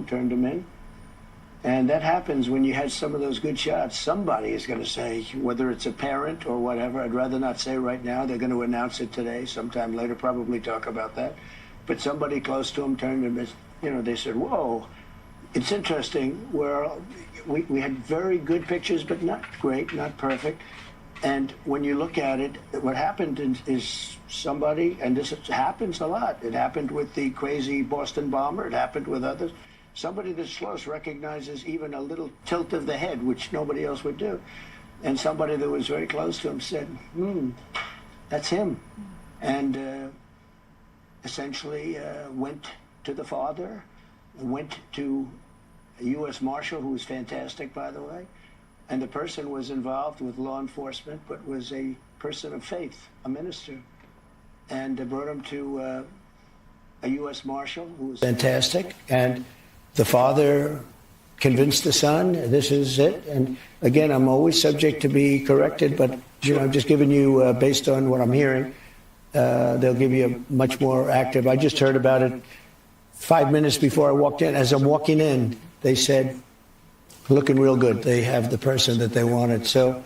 turned him in. And that happens when you had some of those good shots. Somebody is going to say, whether it's a parent or whatever, I'd rather not say right now. They're going to announce it today, sometime later, probably talk about that. But somebody close to him turned him, they said, whoa. It's interesting where we had very good pictures, but not great, not perfect. And when you look at it, what happened is somebody, and this happens a lot. It happened with the crazy Boston bomber. It happened with others. Somebody that's close recognizes even a little tilt of the head, which nobody else would do. And somebody that was very close to him said, that's him. And essentially went to the father, went to a U.S. Marshal, who was fantastic, by the way. And the person was involved with law enforcement, but was a person of faith, a minister. And brought him to a U.S. Marshal, who was fantastic. And the father convinced the son, this is it. And again, I'm always subject to be corrected, but I'm just giving you, based on what I'm hearing, they'll give you a much more active. I just heard about it 5 minutes before I walked in. As I'm walking in, they said, looking real good. They have the person that they wanted. So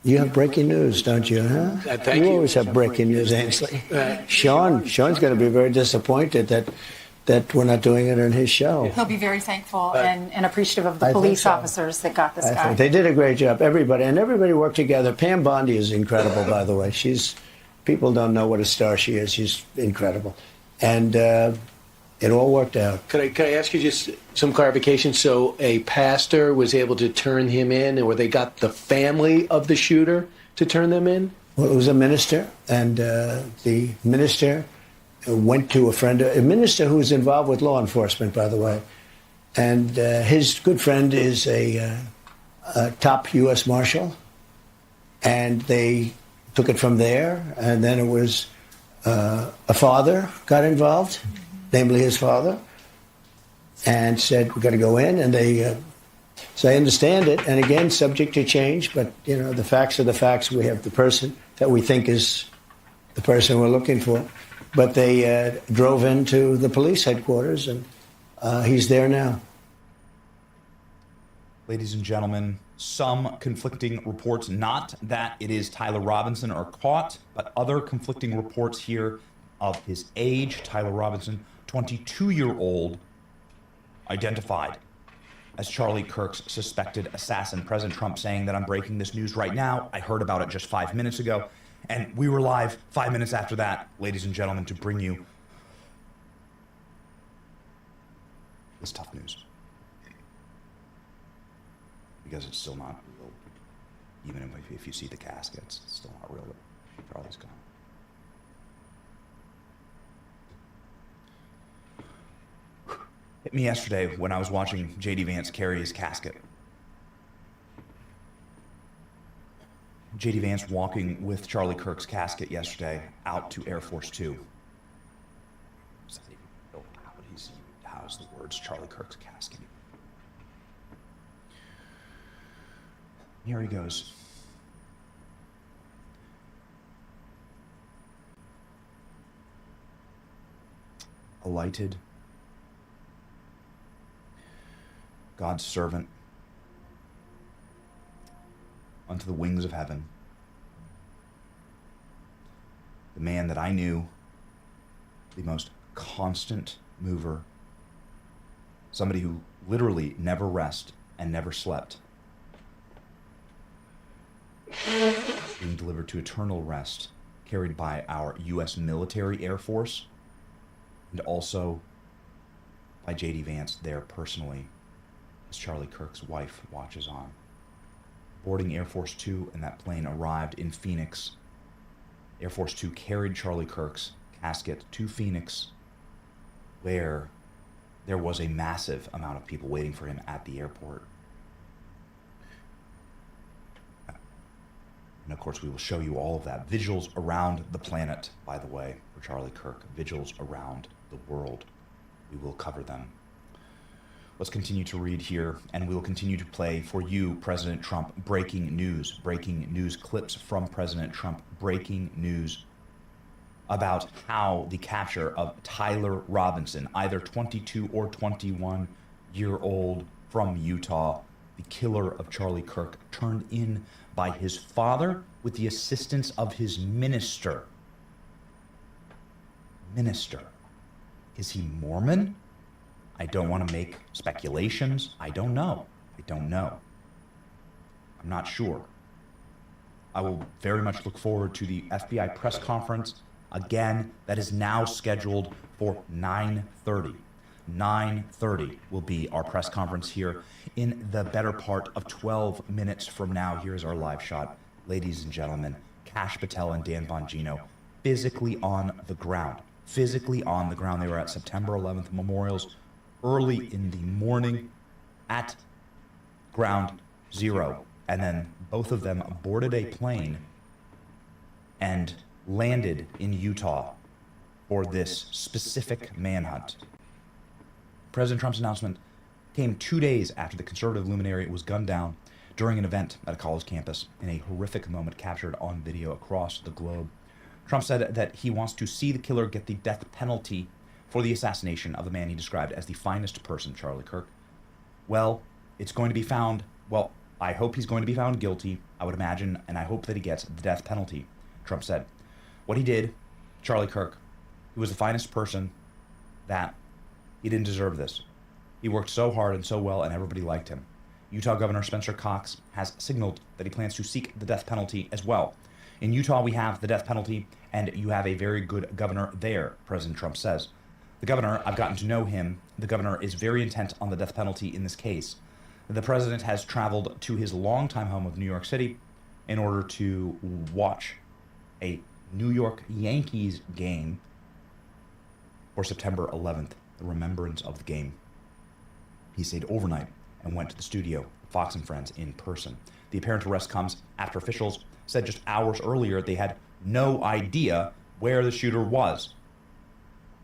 you have breaking news, don't you? Huh? Thank you. Always have breaking news, Ainsley. Sean's going to be very disappointed that we're not doing it on his show. He'll be very thankful and appreciative of the police officers that got this guy. They did a great job. Everybody worked together. Pam Bondi is incredible, by the way. People don't know what a star she is. She's incredible. And it all worked out. Could I ask you just some clarification? So a pastor was able to turn him in, or they got the family of the shooter to turn them in? Well, it was a minister, and the minister went to a minister who was involved with law enforcement, by the way. And his good friend is a top U.S. Marshal. And they took it from there. And then it was a father got involved, namely his father, and said, we've got to go in. And they, so I understand it. And again, subject to change. But, the facts are the facts. We have the person that we think is the person we're looking for. But they drove into the police headquarters, and he's there now. Ladies and gentlemen, some conflicting reports, not that it is Tyler Robinson are caught, but other conflicting reports here of his age. Tyler Robinson, 22-year-old, identified as Charlie Kirk's suspected assassin. President Trump saying that I'm breaking this news right now. I heard about it just 5 minutes ago. And we were live 5 minutes after that, ladies and gentlemen, to bring you this tough news. Because it's still not real. Even if you see the caskets, it's still not real. Charlie's gone. Hit me yesterday when I was watching J.D. Vance carry his casket. J.D. Vance walking with Charlie Kirk's casket yesterday out to Air Force Two. How would he house the words Charlie Kirk's casket? Here he goes. Alighted, God's servant, onto the wings of heaven. The man that I knew, the most constant mover, somebody who literally never rested and never slept, being delivered to eternal rest, carried by our U.S. military Air Force, and also by J.D. Vance there personally, as Charlie Kirk's wife watches on. Boarding Air Force Two, and that plane arrived in Phoenix. Air Force Two carried Charlie Kirk's casket to Phoenix, where there was a massive amount of people waiting for him at the airport. And of course, we will show you all of that. Vigils around the planet, by the way, for Charlie Kirk. Vigils around the world. We will cover them. Let's continue to read here, and we will continue to play for you, President Trump, breaking news clips from President Trump, breaking news about how the capture of Tyler Robinson, either 22 or 21-year-old from Utah, the killer of Charlie Kirk, turned in by his father with the assistance of his minister. Minister. Is he Mormon? I don't want to make speculations. I don't know. I'm not sure. I will very much look forward to the FBI press conference. Again, that is now scheduled for 9:30. 9:30 will be our press conference here in the better part of 12 minutes from now. Here's our live shot. Ladies and gentlemen, Kash Patel and Dan Bongino physically on the ground. Physically on the ground. They were at September 11th Memorials early in the morning at Ground Zero. And then both of them boarded a plane and landed in Utah for this specific manhunt. President Trump's announcement came 2 days after the conservative luminary was gunned down during an event at a college campus in a horrific moment captured on video across the globe. Trump said that he wants to see the killer get the death penalty for the assassination of the man he described as the finest person, Charlie Kirk. Well, it's going to be found, well, I hope he's going to be found guilty, I would imagine, and I hope that he gets the death penalty, Trump said. What he did, Charlie Kirk, he was the finest person, that he didn't deserve this. He worked so hard and so well, and everybody liked him. Utah Governor Spencer Cox has signaled that he plans to seek the death penalty as well. In Utah, we have the death penalty, and you have a very good governor there, President Trump says. The governor, I've gotten to know him. The governor is very intent on the death penalty in this case. The president has traveled to his longtime home of New York City in order to watch a New York Yankees game for September 11th, the remembrance of the game. He stayed overnight and went to the studio, Fox and Friends, in person. The apparent arrest comes after officials said just hours earlier they had no idea where the shooter was.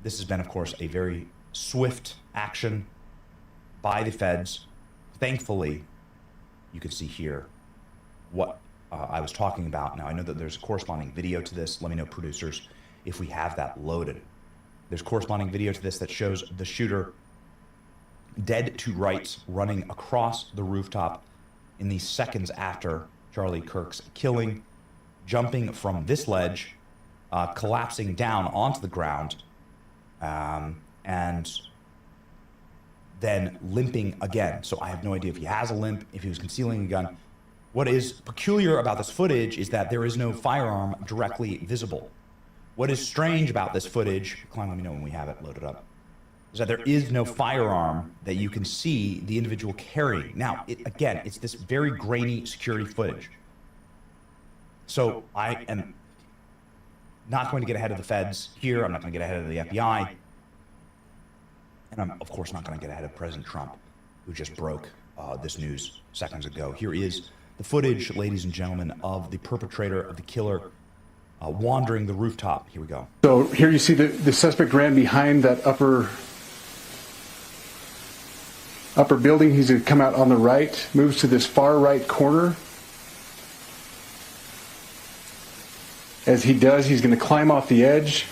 This has been, of course, a very swift action by the feds. Thankfully, you can see here what I was talking about. Now, I know that there's a corresponding video to this. Let me know, producers, if we have that loaded. There's corresponding video to this that shows the shooter dead to rights running across the rooftop in the seconds after Charlie Kirk's killing, jumping from this ledge, collapsing down onto the ground, and then limping again. So I have no idea if he has a limp, if he was concealing a gun. What is peculiar about this footage is that there is no firearm directly visible. What is strange about this footage, Klein, let me know when we have it loaded up, is that there is no firearm that you can see the individual carrying. Now, again, it's this very grainy security footage. So I am not going to get ahead of the feds here. I'm not going to get ahead of the FBI. And I'm, of course, not going to get ahead of President Trump, who just broke this news seconds ago. Here is the footage, ladies and gentlemen, of the perpetrator of the killer wandering the rooftop. Here we go. So here you see the suspect ran behind that upper building. He's going to come out on the right, moves to this far right corner. As he does, he's going to climb off the edge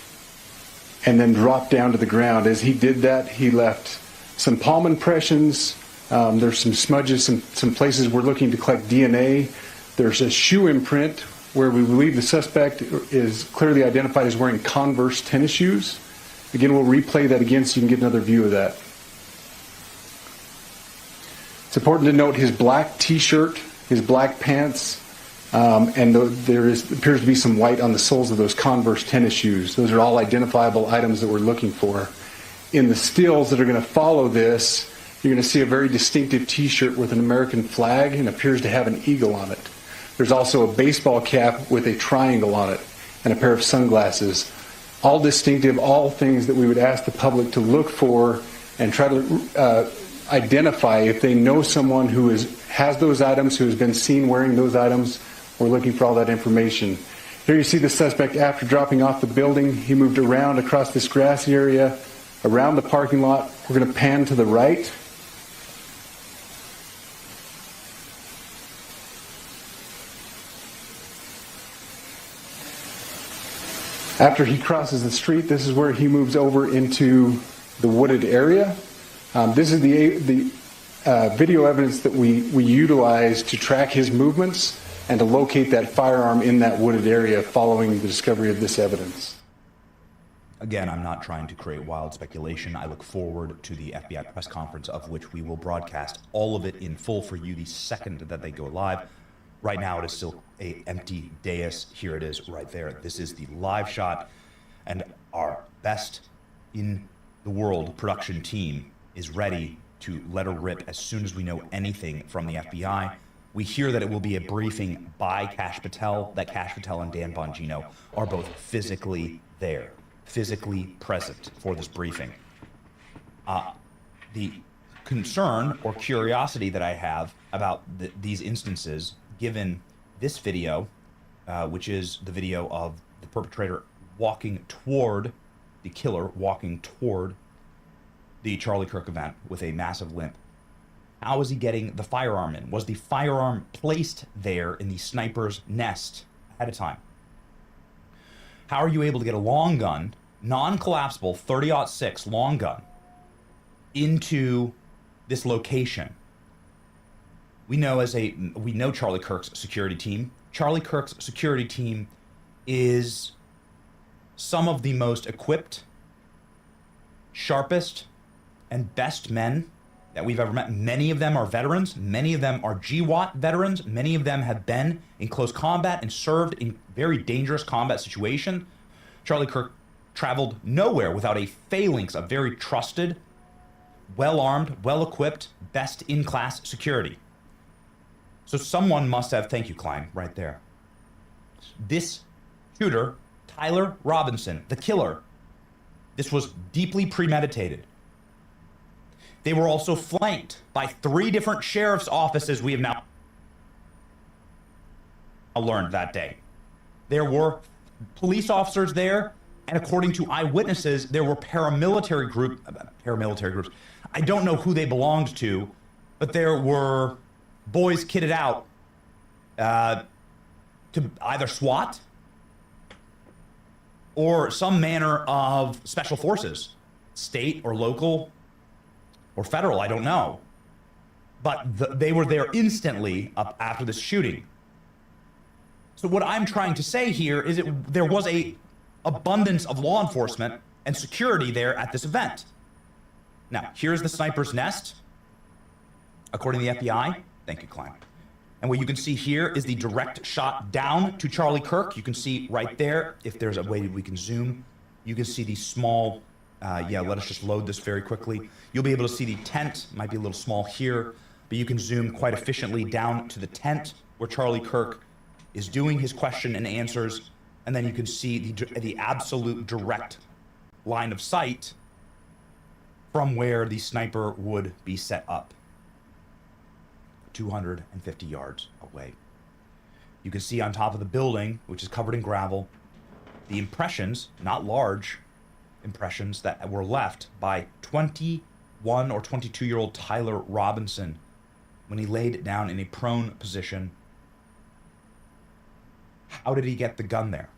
and then drop down to the ground. As he did that, he left some palm impressions. There's some smudges, some places we're looking to collect DNA. There's a shoe imprint where we believe the suspect is clearly identified as wearing Converse tennis shoes. Again, we'll replay that again so you can get another view of that. It's important to note his black t-shirt, his black pants, and there appears to be some white on the soles of those Converse tennis shoes. Those are all identifiable items that we're looking for. In the stills that are going to follow this, you're going to see a very distinctive t-shirt with an American flag and appears to have an eagle on it. There's also a baseball cap with a triangle on it and a pair of sunglasses. All distinctive, all things that we would ask the public to look for and try to identify if they know someone who has those items, who has been seen wearing those items. We're looking for all that information. Here you see the suspect after dropping off the building. He moved around across this grassy area, around the parking lot. We're going to pan to the right. After he crosses the street, this is where he moves over into the wooded area. This is the video evidence that we utilize to track his movements and to locate that firearm in that wooded area following the discovery of this evidence. Again, I'm not trying to create wild speculation. I look forward to the FBI press conference, of which we will broadcast all of it in full for you the second that they go live. Right now, it is still an empty dais. Here it is right there. This is the live shot, and our best in the world production team is ready to let her rip as soon as we know anything from the FBI. We hear that it will be a briefing by Kash Patel, that Kash Patel and Dan Bongino are both physically there, physically present for this briefing. The concern or curiosity that I have about these instances, given this video, which is the video of the perpetrator walking toward, the killer walking toward the Charlie Kirk event with a massive limp. How is he getting the firearm in? Was the firearm placed there in the sniper's nest ahead of time? How are you able to get a long gun, non-collapsible 30-06 long gun, into this location? We know Charlie Kirk's security team. Charlie Kirk's security team is some of the most equipped, sharpest, and best men that we've ever met. Many of them are veterans. Many of them are GWAT veterans. Many of them have been in close combat and served in very dangerous combat situations. Charlie Kirk traveled nowhere without a phalanx of very trusted, well-armed, well-equipped, best-in-class security. So someone must have, thank you, Klein, right there. This shooter, Tyler Robinson, the killer, this was deeply premeditated. They were also flanked by 3 different sheriff's offices, we have now learned that day. There were police officers there, and according to eyewitnesses, there were paramilitary groups. I don't know who they belonged to, but there were boys kitted out to either SWAT or some manner of special forces, state or local or federal, I don't know. But they were there instantly up after this shooting. So what I'm trying to say here is there was a abundance of law enforcement and security there at this event. Now, here's the sniper's nest, according to the FBI. Thank you, Klein. And what you can see here is the direct shot down to Charlie Kirk. You can see right there, if there's a way we can zoom, you can see the small, let us just load this very quickly. You'll be able to see the tent, might be a little small here, but you can zoom quite efficiently down to the tent where Charlie Kirk is doing his question and answers, and then you can see the absolute direct line of sight from where the sniper would be set up. 250 yards away. You can see on top of the building, which is covered in gravel, the impressions, not large impressions, that were left by 21 or 22-year-old Tyler Robinson when he laid down in a prone position. How did he get the gun there?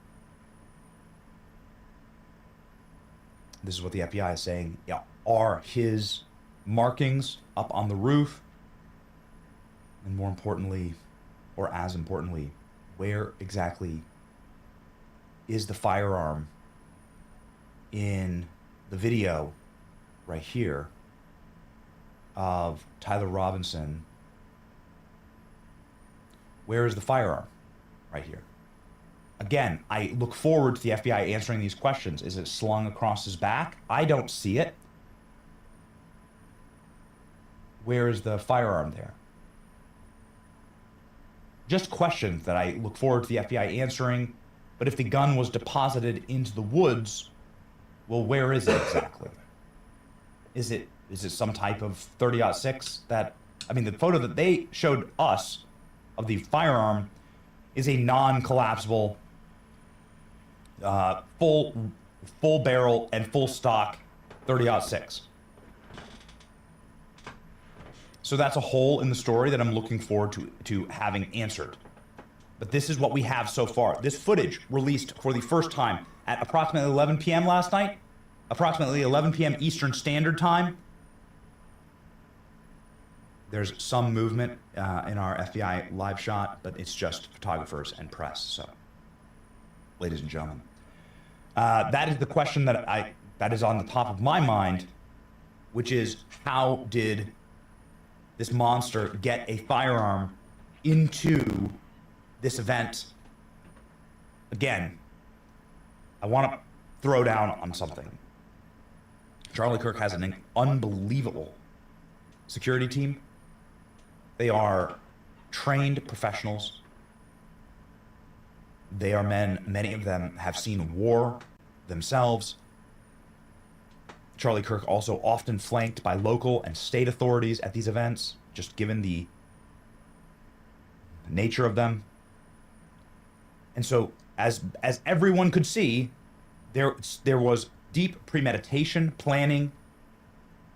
This is what the FBI is saying. Yeah, are his markings up on the roof? And more importantly, or as importantly, where exactly is the firearm in the video right here of Tyler Robinson? Where is the firearm? Right here. Again, I look forward to the FBI answering these questions. Is it slung across his back? I don't see it. Where is the firearm there? Just questions that I look forward to the FBI answering. But if the gun was deposited into the woods, well, where is it exactly? Is it some type of 30-06 that, I mean, the photo that they showed us of the firearm is a non-collapsible, full barrel and full stock 30-06. So that's a hole in the story that I'm looking forward to having answered. But this is what we have so far. This footage released for the first time at approximately 11 p.m. last night, approximately 11 p.m. Eastern Standard Time. There's some movement in our FBI live shot, but it's just photographers and press. So, ladies and gentlemen, that is the question that is on the top of my mind, which is, how did this monster get a firearm into this event? Again, I want to throw down on something. Charlie Kirk has an unbelievable security team. They are trained professionals. They are men, many of them have seen war themselves. Charlie Kirk also often flanked by local and state authorities at these events, just given the nature of them. And so, as everyone could see, there was deep premeditation, planning,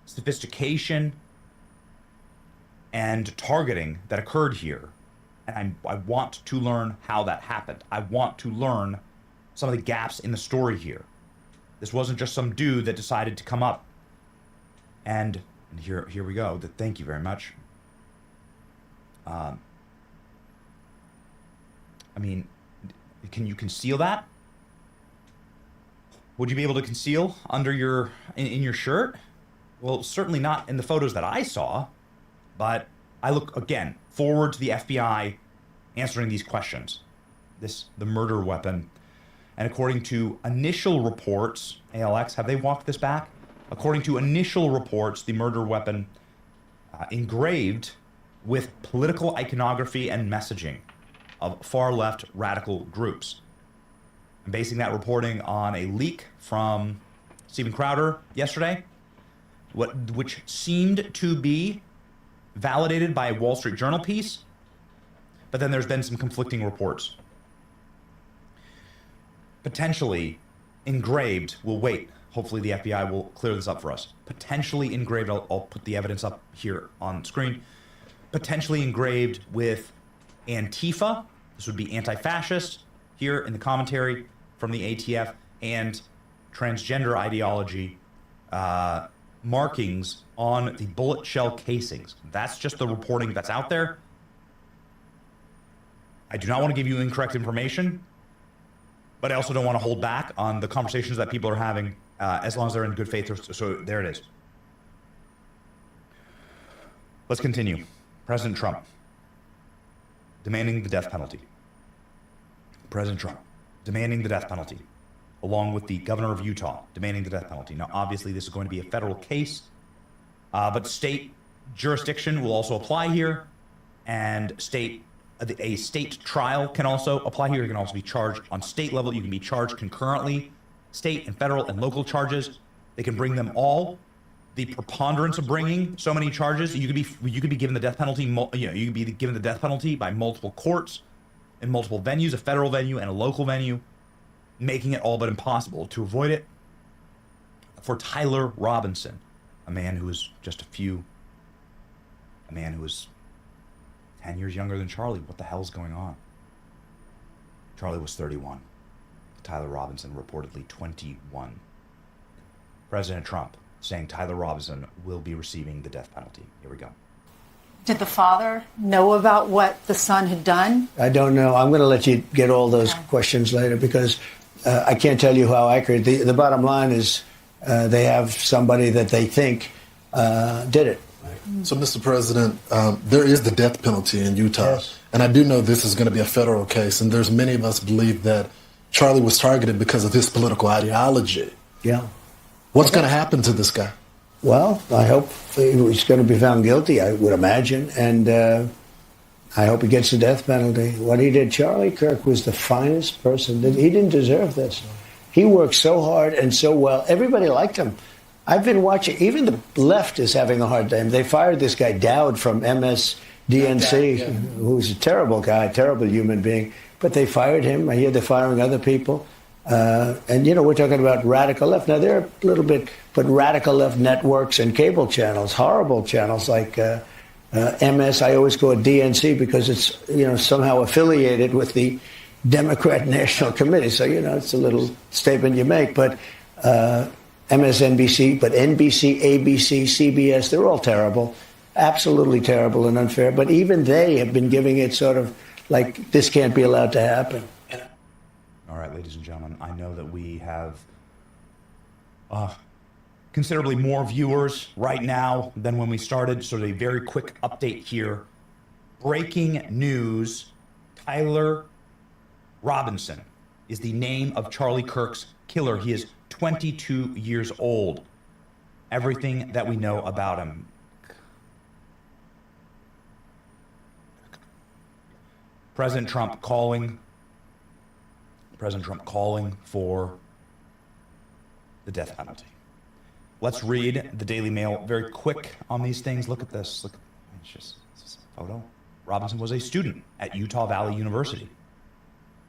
sophistication, and targeting that occurred here. And I want to learn how that happened. I want to learn some of the gaps in the story here. This wasn't just some dude that decided to come up. And here we go. Thank you very much. I mean, can you conceal that? Would you be able to conceal under in your shirt? Well, certainly not in the photos that I saw. But I look, again, forward to the FBI answering these questions. The murder weapon. And according to initial reports, ALX, have they walked this back? According to initial reports, the murder weapon engraved with political iconography and messaging of far-left radical groups. I'm basing that reporting on a leak from Stephen Crowder yesterday, which seemed to be validated by a Wall Street Journal piece, but then there's been some conflicting reports. Potentially engraved, we'll wait. Hopefully the FBI will clear this up for us. Potentially engraved, I'll put the evidence up here on screen. Potentially engraved with Antifa, this would be anti-fascist, here in the commentary from the ATF, and transgender ideology markings on the bullet shell casings. That's just the reporting that's out there. I do not want to give you incorrect information, but I also don't want to hold back on the conversations that people are having, as long as they're in good faith. So there it is. Let's continue. President Trump demanding the death penalty. President Trump demanding the death penalty, along with the governor of Utah demanding the death penalty. Now, obviously, this is going to be a federal case, but state jurisdiction will also apply here, and a state trial can also apply here. You can also be charged on state level. You can be charged concurrently, state and federal and local charges. They can bring them all. The preponderance of bringing so many charges, you could be given the death penalty. You could be given the death penalty by multiple courts in multiple venues, a federal venue and a local venue, making it all but impossible to avoid it. For Tyler Robinson, a man who was 10 years younger than Charlie. What the hell's going on? Charlie was 31. Tyler Robinson reportedly 21. President Trump saying Tyler Robinson will be receiving the death penalty. Here we go. Did the father know about what the son had done? I don't know. I'm going to let you get all those questions later, because I can't tell you how accurate. The bottom line is they have somebody that they think did it. So, Mr. President, there is the death penalty in Utah. Yes. And I do know this is going to be a federal case, and there's many of us believe that Charlie was targeted because of his political ideology. Yeah. What's going to happen to this guy? Well, I hope he's going to be found guilty, I would imagine, and I hope he gets the death penalty. What he did, Charlie Kirk was the finest person. He didn't deserve this. He worked so hard and so well. Everybody liked him. I've been watching, even the left is having a hard time. They fired this guy Dowd from MSDNC, who's a terrible guy, terrible human being, but they fired him. I hear they're firing other people. And, we're talking about radical left. Now, they're a little bit, but radical left networks and cable channels, horrible channels like MS. I always go at DNC because it's, somehow affiliated with the Democrat National Committee. So, it's a little statement you make. But MSNBC, but NBC, ABC, CBS, they're all terrible. Absolutely terrible and unfair. But even they have been giving it sort of like this can't be allowed to happen. All right, ladies and gentlemen, I know that we have considerably more viewers right now than when we started, so a very quick update here. Breaking news, Tyler Robinson is the name of Charlie Kirk's killer. He is 22 years old. Everything that we know about him. President Trump calling for the death penalty. Let's read the Daily Mail very quick on these things. Look at this. Look, it's just a photo. Robinson was a student at Utah Valley University.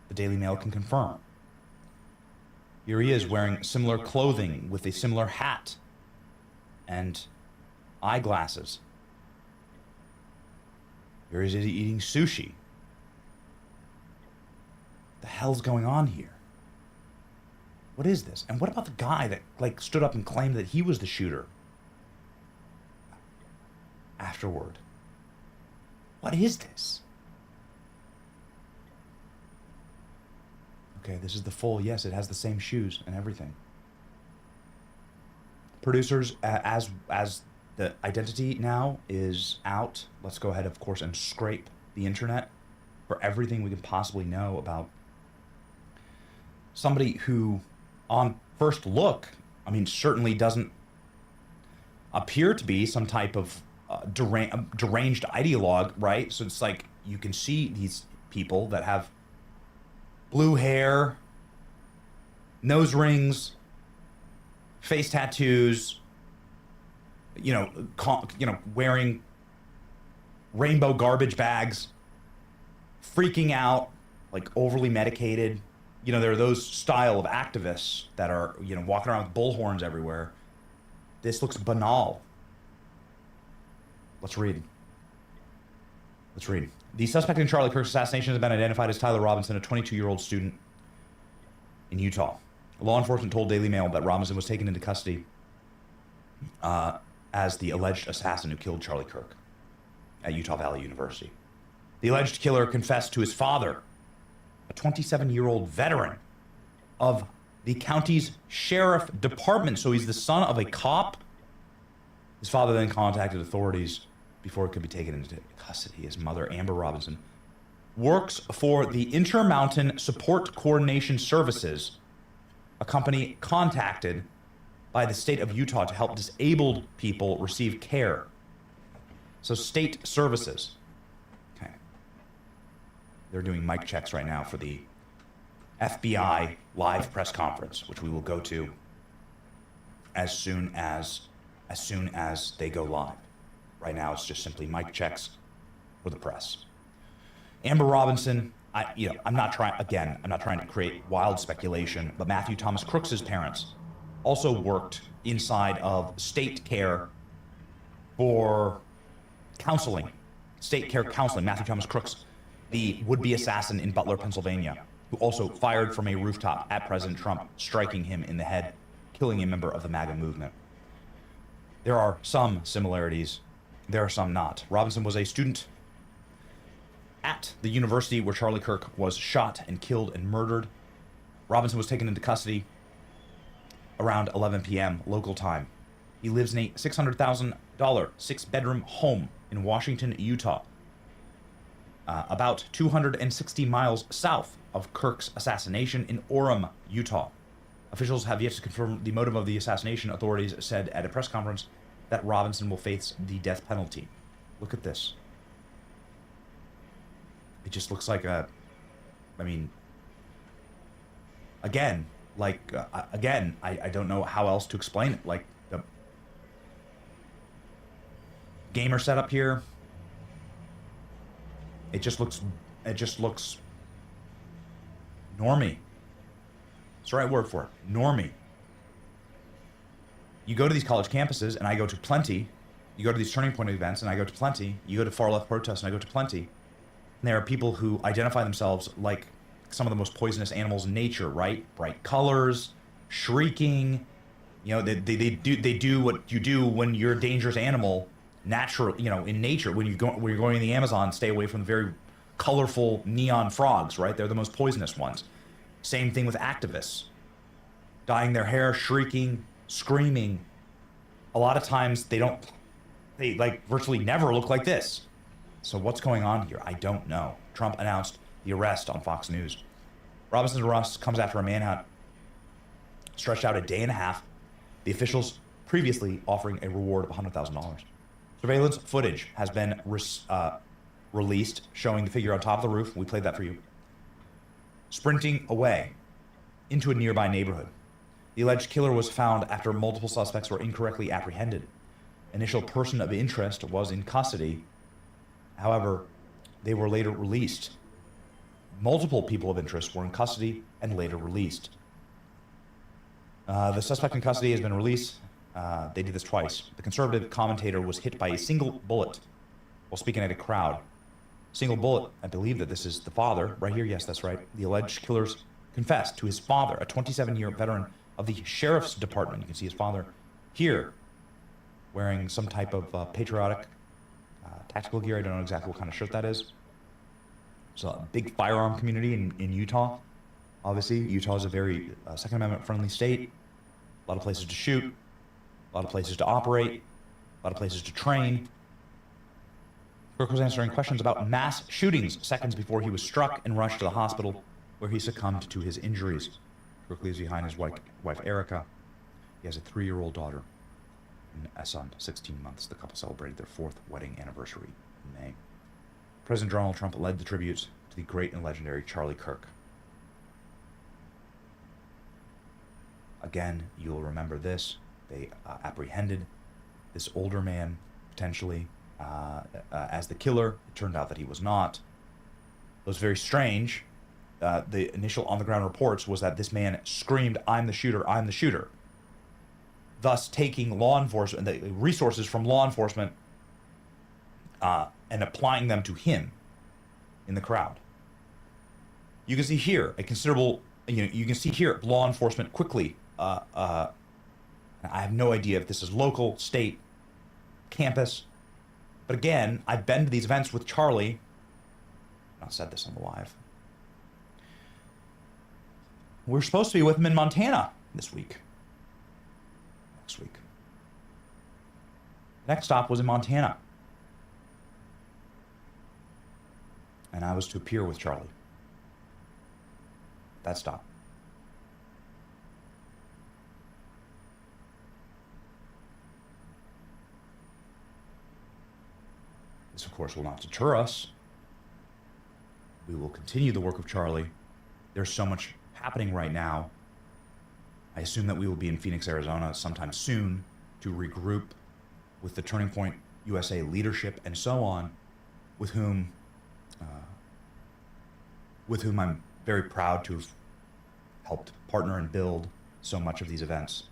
The Daily Mail can confirm. Here he is wearing similar clothing with a similar hat and eyeglasses. Here he is eating sushi. What the hell's going on here? What is this? And what about the guy that stood up and claimed that he was the shooter afterward? What is this? Okay, this is the full. Yes, it has the same shoes and everything. Producers, as the identity now is out, let's go ahead, of course, and scrape the internet for everything we can possibly know about somebody who, on first look, certainly doesn't appear to be some type of deranged ideologue, right? So it's like you can see these people that have blue hair, nose rings, face tattoos, wearing rainbow garbage bags, freaking out, like overly medicated. There are those style of activists that are, walking around with bullhorns everywhere. This looks banal. Let's read. The suspect in Charlie Kirk's assassination has been identified as Tyler Robinson, a 22-year-old student in Utah. Law enforcement told Daily Mail that Robinson was taken into custody as the alleged assassin who killed Charlie Kirk at Utah Valley University. The alleged killer confessed to his father, a 27-year-old veteran of the county's sheriff department. So he's the son of a cop. His father then contacted authorities before it could be taken into custody. His mother, Amber Robinson, works for the Intermountain Support Coordination Services, a company contacted by the state of Utah to help disabled people receive care. So state services. Okay. They're doing mic checks right now for the FBI live press conference, which we will go to as soon as they go live. Right now, it's just simply mic checks for the press. Amber Robinson, I'm not trying to create wild speculation, but Matthew Thomas Crooks's parents also worked inside of state care for counseling, state care counseling. Matthew Thomas Crooks, the would-be assassin in Butler, Pennsylvania, who also fired from a rooftop at President Trump, striking him in the head, killing a member of the MAGA movement. There are some similarities. There are some not. Robinson was a student at the university where Charlie Kirk was shot and killed and murdered. Robinson was taken into custody around 11 p.m. local time. He lives in a $600,000 six-bedroom home in Washington, Utah, about 260 miles south of Kirk's assassination in Orem, Utah. Officials have yet to confirm the motive of the assassination. Authorities said at a press conference that Robinson will face the death penalty. Look at this. It just looks like I don't know how else to explain it. Like the gamer setup here, it just looks normie. It's the right word for it. Normie. You go to these college campuses, and I go to plenty. You go to these turning point events, and I go to plenty. You go to far left protests, and I go to plenty. And there are people who identify themselves like some of the most poisonous animals in nature, right? Bright colors, shrieking. You know, they do what you do when you're a dangerous animal, natural. You know, in nature, when you're going in the Amazon, stay away from the very colorful neon frogs, right? They're the most poisonous ones. Same thing with activists, dyeing their hair, shrieking, screaming. A lot of times they like virtually never look like this. So what's going on here? I don't know. Trump announced the arrest on Fox News. Robinson's arrest comes after a manhunt stretched out a day and a half, the officials previously offering a reward of $100,000. Surveillance footage has been released showing the figure on top of the roof. We played that for you. Sprinting away into a nearby neighborhood. The alleged killer was found after multiple suspects were incorrectly apprehended. Initial person of interest was in custody. However, they were later released. Multiple people of interest were in custody and later released. The suspect in custody has been released. They did this twice. The conservative commentator was hit by a single bullet while speaking at a crowd. Single bullet. I believe that this is the father. Right here, yes, that's right. The alleged killers confessed to his father, a 27-year veteran of the sheriff's department. You can see his father here wearing some type of patriotic tactical gear. I don't know exactly what kind of shirt that is. So a big firearm community in Utah. Obviously, Utah is a very Second Amendment friendly state. A lot of places to shoot, a lot of places to operate, a lot of places to train. Kirk was answering questions about mass shootings seconds before he was struck and rushed to the hospital, where he succumbed to his injuries. Kirk leaves behind his wife Erica. He has a 3-year-old daughter and a son, 16 months. The couple celebrated their 4th wedding anniversary in May. President Donald Trump led the tributes to the great and legendary Charlie Kirk. Again, you'll remember this. They apprehended this older man, potentially, as the killer. It turned out that he was not. It was very strange. The initial on-the-ground reports was that this man screamed, "I'm the shooter, I'm the shooter," thus taking law enforcement, the resources from law enforcement, and applying them to him in the crowd. You can see here a considerable, you can see here law enforcement quickly. I have no idea if this is local, state, campus, but again, I've been to these events with Charlie. I said this on the live. We're supposed to be with him in Montana this week. Next week. Next stop was in Montana. And I was to appear with Charlie. That stop. This, of course, will not deter us. We will continue the work of Charlie. There's so much happening right now. I assume that we will be in Phoenix, Arizona sometime soon to regroup with the Turning Point USA leadership and so on, with whom I'm very proud to have helped partner and build so much of these events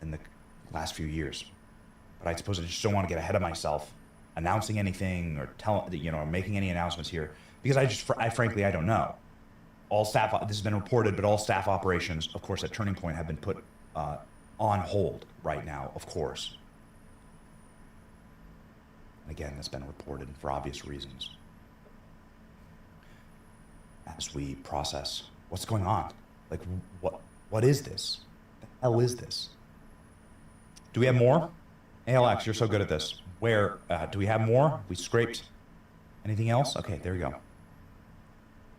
in the last few years. But I suppose I just don't want to get ahead of myself announcing anything or making any announcements here, because I frankly don't know. All staff, this has been reported, but all staff operations, of course, at Turning Point have been put on hold right now, of course. And again, that's been reported for obvious reasons. As we process what's going on, like what is this? The hell is this? Do we have more? Hey, Alex, you're so good at this. Where do we have more? We scraped anything else? Okay, there we go.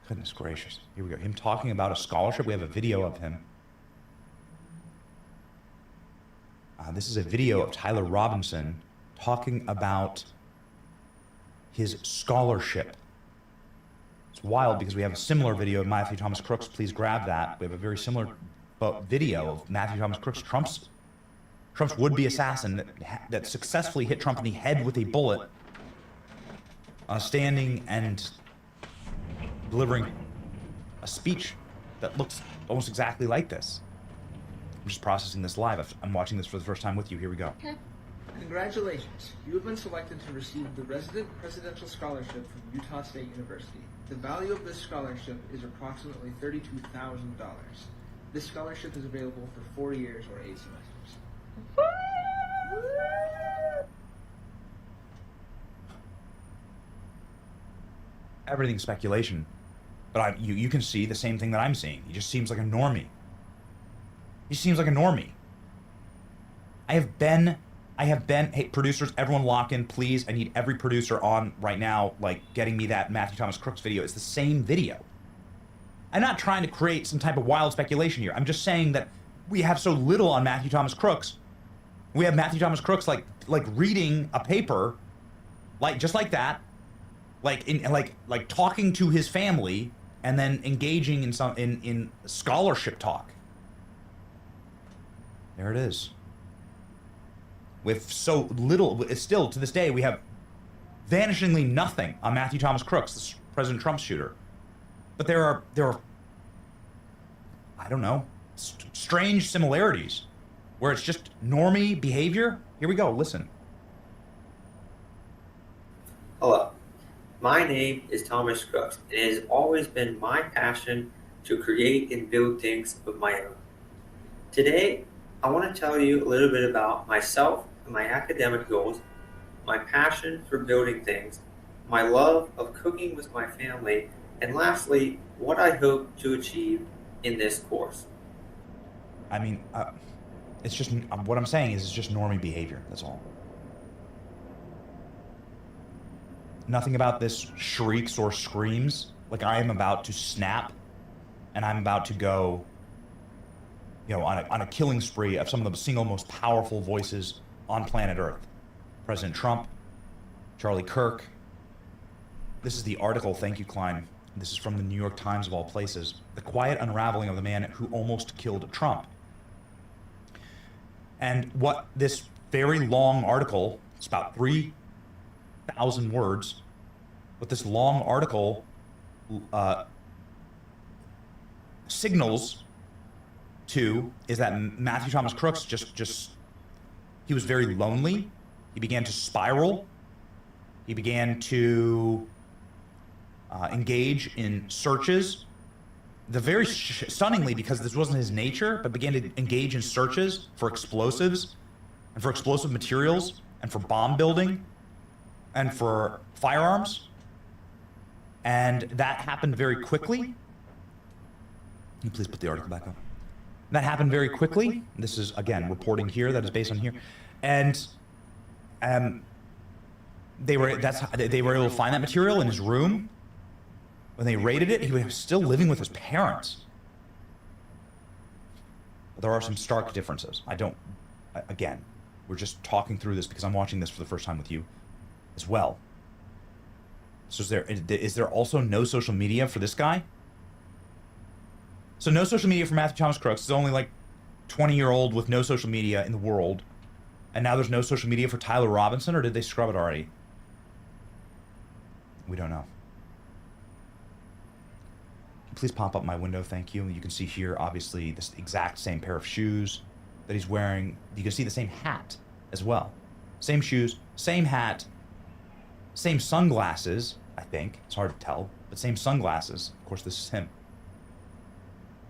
Goodness gracious. Here we go. Him talking about a scholarship. We have a video of him. This is a video of Tyler Robinson talking about his scholarship. It's wild because we have a similar video of Matthew Thomas Crooks. Please grab that. We have a very similar video of Matthew Thomas Crooks, Trump's would-be assassin that successfully hit Trump in the head with a bullet, standing and delivering a speech that looks almost exactly like this. I'm just processing this live. I'm watching this for the first time with you. Here we go. Congratulations. You have been selected to receive the Resident Presidential Scholarship from Utah State University. The value of this scholarship is approximately $32,000. This scholarship is available for 4 years or 8 semesters. Everything's speculation, but you can see the same thing that I'm seeing. He just seems like a normie. He seems like a normie. I have been, hey, producers, everyone lock in, please. I need every producer on right now, like, getting me that Matthew Thomas Crooks video. It's the same video. I'm not trying to create some type of wild speculation here. I'm just saying that we have so little on Matthew Thomas Crooks. We have Matthew Thomas Crooks, like reading a paper, like, just like that, like talking to his family, and then engaging in scholarship talk. There it is. With so little, still to this day, we have vanishingly nothing on Matthew Thomas Crooks, President Trump's shooter. But there are, I don't know, strange similarities where it's just normie behavior. Here we go. Listen. Hello, my name is Thomas Crooks, and it has always been my passion to create and build things of my own. Today, I want to tell you a little bit about myself and my academic goals, my passion for building things, my love of cooking with my family, and lastly, what I hope to achieve in this course. I mean, it's just, what I'm saying is it's just normie behavior, that's all. Nothing about this shrieks or screams like I am about to snap and I'm about to go, you know, on a killing spree of some of the single most powerful voices on planet Earth. President Trump, Charlie Kirk. This is the article, thank you, Klein. This is from the New York Times of all places. The quiet unraveling of the man who almost killed Trump. And what this very long article, it's about 3,000 words, what this long article signals to is that Matthew Thomas Crooks just he was very lonely. He began to spiral. He began to engage in searches. The very stunningly, because this wasn't his nature, but began to engage in searches for explosives and for explosive materials and for bomb building and for firearms. And that happened very quickly. Can you please put the article back up? That happened very quickly. This is, again, reporting here that is based on here. And they were able to find that material in his room. When they raided it, he was still living with his parents. But there are some stark differences. Again, we're just talking through this because I'm watching this for the first time with you as well. So is there also no social media for this guy? So no social media for Matthew Thomas Crooks. Is only like 20-year-old with no social media in the world. And now there's no social media for Tyler Robinson, or did they scrub it already? We don't know. Please pop up my window, thank you. You can see here, obviously, this exact same pair of shoes that he's wearing. You can see the same hat as well. Same shoes, same hat, same sunglasses, I think. It's hard to tell, but same sunglasses. Of course, this is him.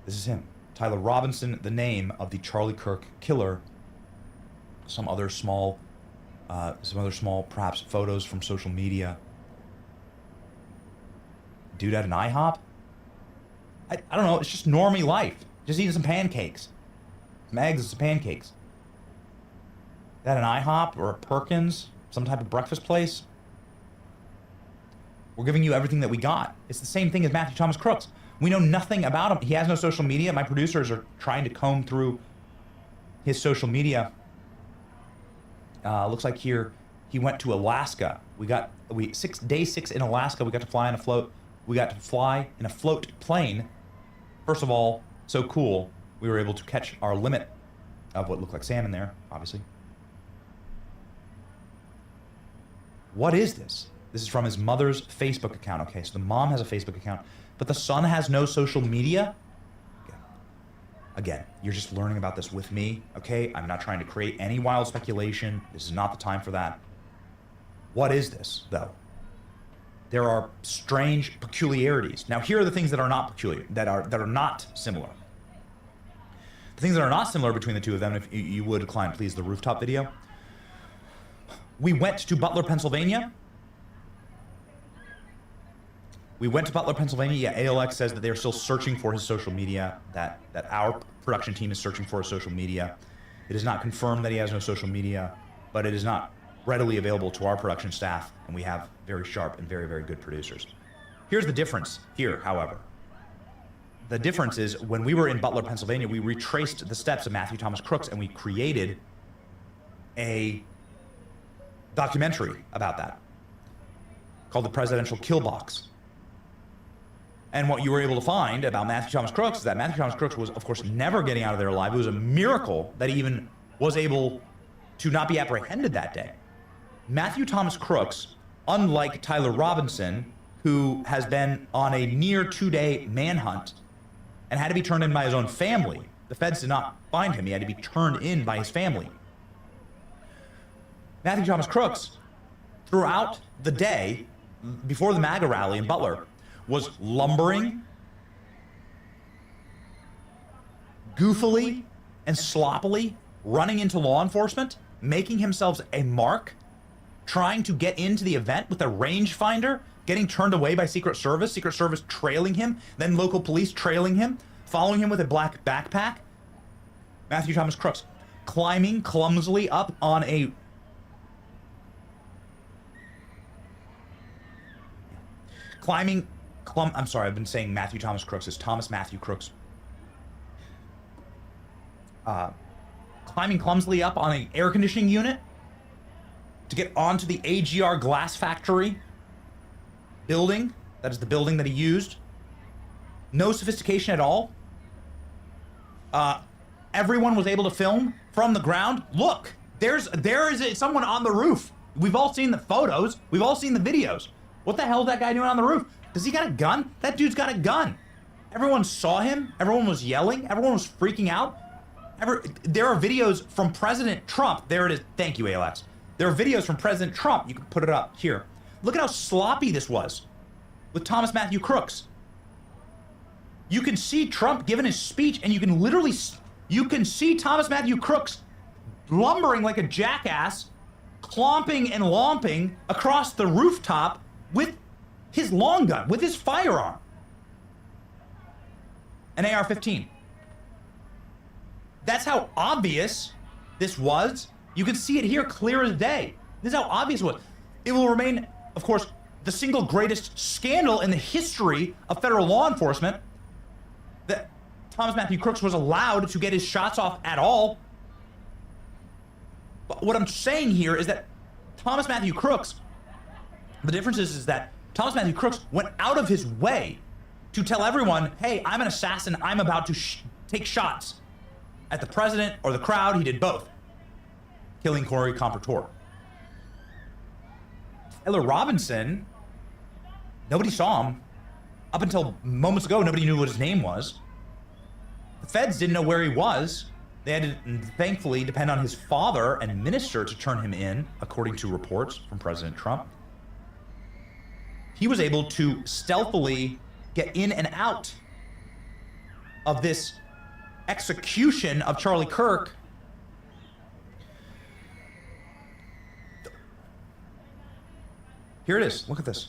This is him. Tyler Robinson, the name of the Charlie Kirk killer. Some other small, perhaps, photos from social media. Dude at an IHOP? I don't know, it's just normie life. Just eating some pancakes. Some eggs and some pancakes. Is that an IHOP or a Perkins? Some type of breakfast place? We're giving you everything that we got. It's the same thing as Matthew Thomas Crooks. We know nothing about him. He has no social media. My producers are trying to comb through his social media. Looks like here he went to Alaska. Day 6 in Alaska. We got to fly on a float. We got to fly in a float plane. First of all, so cool. We were able to catch our limit of what looked like salmon there, obviously. What is this? This is from his mother's Facebook account. Okay, so the mom has a Facebook account, but the son has no social media? Again, you're just learning about this with me, okay? I'm not trying to create any wild speculation. This is not the time for that. What is this, though? There are strange peculiarities. Now, here are the things that are not peculiar, that are not similar. The things that are not similar between the two of them, if you would, Klein, please, the rooftop video. We went to Butler, Pennsylvania. Yeah, ALX says that they're still searching for his social media, that our production team is searching for his social media. It is not confirmed that he has no social media, but it is not readily available to our production staff, and we have very sharp and very, very good producers. Here's the difference here, however. The difference is when we were in Butler, Pennsylvania, we retraced the steps of Matthew Thomas Crooks, and we created a documentary about that called The Presidential Kill Box. And what you were able to find about Matthew Thomas Crooks is that Matthew Thomas Crooks was, of course, never getting out of there alive. It was a miracle that he even was able to not be apprehended that day. Matthew Thomas Crooks, unlike Tyler Robinson, who has been on a near 2-day manhunt and had to be turned in by his own family. The feds did not find him. He had to be turned in by his family. Matthew Thomas Crooks, throughout the day, before the MAGA rally in Butler, was lumbering, goofily, and sloppily running into law enforcement, making himself a mark, trying to get into the event with a rangefinder, getting turned away by Secret Service trailing him, then local police trailing him, following him with a black backpack. Matthew Thomas Crooks climbing clumsily up on a... I'm sorry, I've been saying Matthew Thomas Crooks. It's Thomas Matthew Crooks. Climbing clumsily up on an air conditioning unit to get onto the AGR glass factory building. That is the building that he used. No sophistication at all. Everyone was able to film from the ground. Look, there is someone on the roof. We've all seen the photos. We've all seen the videos. What the hell is that guy doing on the roof? Does he got a gun? That dude's got a gun. Everyone saw him. Everyone was yelling. Everyone was freaking out. There are videos from President Trump. There it is. Thank you, ALX. There are videos from President Trump. You can put it up here. Look at how sloppy this was with Thomas Matthew Crooks. You can see Trump giving his speech, and you can see Thomas Matthew Crooks lumbering like a jackass, clomping and lomping across the rooftop with his long gun, with his firearm. An AR-15. That's how obvious this was. You can see it here clear as day. This is how obvious it was. It will remain, of course, the single greatest scandal in the history of federal law enforcement that Thomas Matthew Crooks was allowed to get his shots off at all. But what I'm saying here is that Thomas Matthew Crooks, the difference is that Thomas Matthew Crooks went out of his way to tell everyone, hey, I'm an assassin. I'm about to take shots at the president or the crowd. He did both, killing Corey Compertor. Tyler Robinson, nobody saw him. Up until moments ago, nobody knew what his name was. The feds didn't know where he was. They had to, thankfully, depend on his father and minister to turn him in, according to reports from President Trump. He was able to stealthily get in and out of this execution of Charlie Kirk. Here it is. Look at this.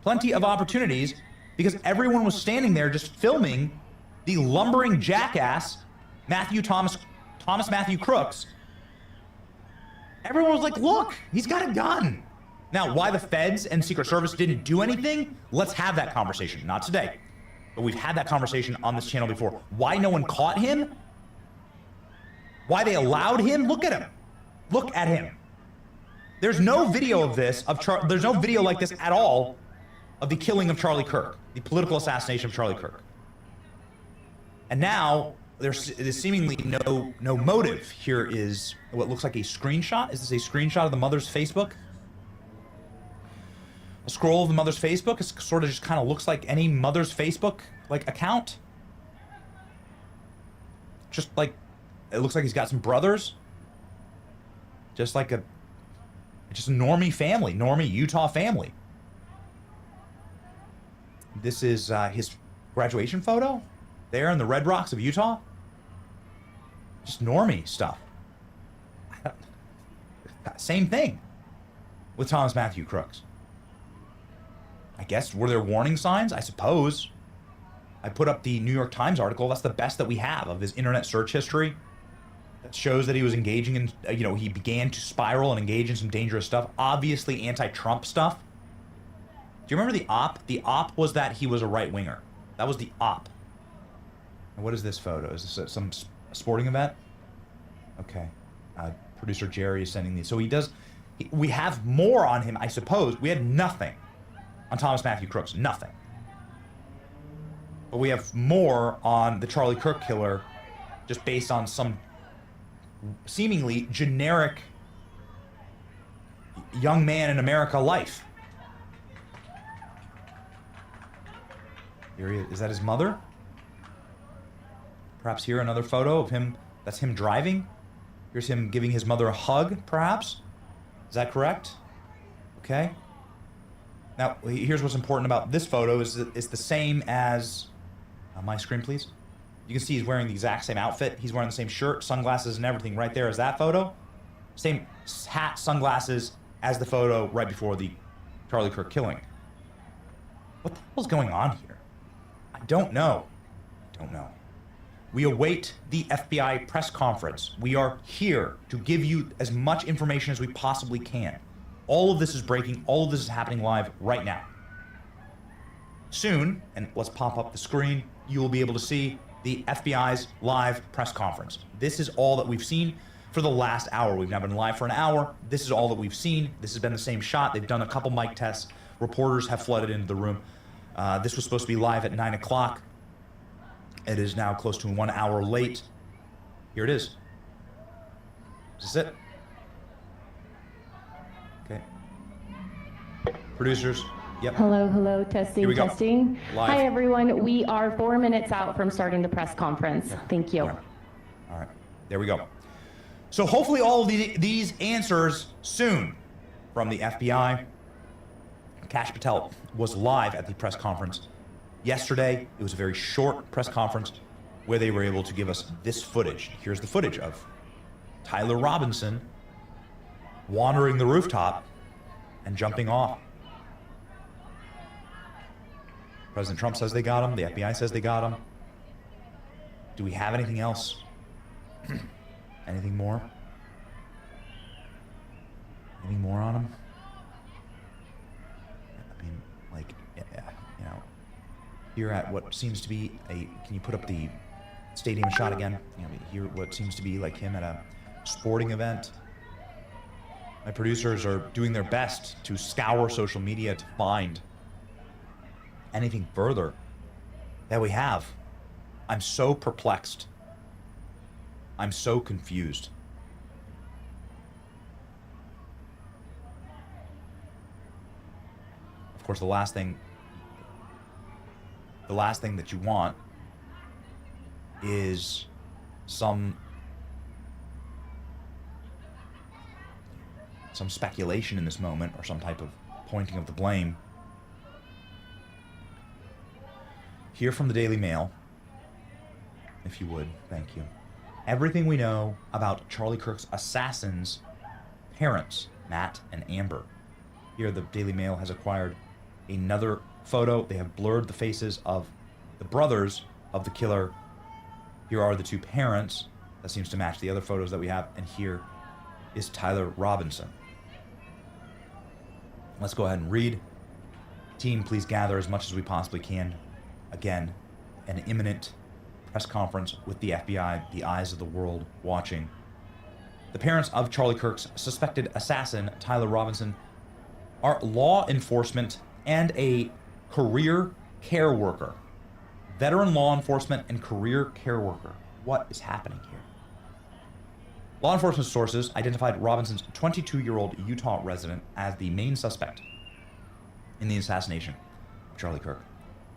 Plenty of opportunities because everyone was standing there just filming the lumbering jackass Thomas Matthew Crooks. Everyone was like, look, he's got a gun. Now, why the feds and Secret Service didn't do anything? Let's have that conversation. Not today, but we've had that conversation on this channel before. Why no one caught him? Why they allowed him? Look at him. Look at him. There's no video of this, there's no video like this at all of the killing of Charlie Kirk, the political assassination of Charlie Kirk. And now there's seemingly no motive. Here is what looks like a screenshot. Is this a screenshot of the mother's Facebook? A scroll of the mother's Facebook. It sort of just kind of looks like any mother's Facebook account. just like, it looks like he's got some brothers. Just like a normie family, normie Utah family. This is his graduation photo there in the Red Rocks of Utah. Just normie stuff. Same thing with Thomas Matthew Crooks. I guess, were there warning signs? I suppose. I put up the New York Times article. That's the best that we have of his internet search history. That shows that he was engaging in, he began to spiral and engage in some dangerous stuff. Obviously anti-Trump stuff. Do you remember the op? The op was that he was a right-winger. That was the op. And what is this photo? Is this some sporting event? Okay. Producer Jerry is sending these. So we have more on him, I suppose. We had nothing on Thomas Matthew Crooks. Nothing. But we have more on the Charlie Kirk killer just based on some seemingly generic young man in America life. Here he is. Is that his mother? Perhaps here another photo of him. That's him driving. Here's him giving his mother a hug, perhaps. Is that correct? Okay. Now, here's what's important about this photo is that it's the same as... my screen, please. You can see he's wearing the exact same outfit. He's wearing the same shirt, sunglasses, and everything right there as that photo. Same hat, sunglasses as the photo right before the Charlie Kirk killing. What the hell's going on here? I don't know. We await the FBI press conference. We are here to give you as much information as we possibly can. All of this is breaking. All of this is happening live right now. Soon, and let's pop up the screen, you will be able to see the FBI's live press conference. This is all that we've seen for the last hour. We've now been live for an hour. This is all that we've seen. This has been the same shot. They've done a couple mic tests. Reporters have flooded into the room. This was supposed to be live at 9 o'clock. It is now close to 1 hour late. Here it is. Is this it? Okay. Producers. Yep. Hello, testing, testing. Live. Hi, everyone. We are 4 minutes out from starting the press conference. Thank you. All right. There we go. So hopefully all of these answers soon from the FBI. Kash Patel was live at the press conference yesterday. It was a very short press conference where they were able to give us this footage. Here's the footage of Tyler Robinson wandering the rooftop and jumping off. President Trump says they got him. The FBI says they got him. Do we have anything else? Anything more? Anything more on him? I mean, like, here at what seems to be a... Can you put up the stadium shot again? Here what seems to be like him at a sporting event. My producers are doing their best to scour social media to find anything further that we have. I'm so perplexed. I'm so confused. Of course, the last thing that you want is some speculation in this moment or some type of pointing of the blame. Here from the Daily Mail, if you would, thank you. Everything we know about Charlie Kirk's assassins' parents, Matt and Amber. Here, the Daily Mail has acquired another photo. They have blurred the faces of the brothers of the killer. Here are the two parents. That seems to match the other photos that we have. And here is Tyler Robinson. Let's go ahead and read. Team, please gather as much as we possibly can. Again, an imminent press conference with the FBI, the eyes of the world watching. The parents of Charlie Kirk's suspected assassin, Tyler Robinson, are law enforcement and a career care worker. Veteran law enforcement and career care worker. What is happening here? Law enforcement sources identified Robinson's 22-year-old Utah resident as the main suspect in the assassination of Charlie Kirk.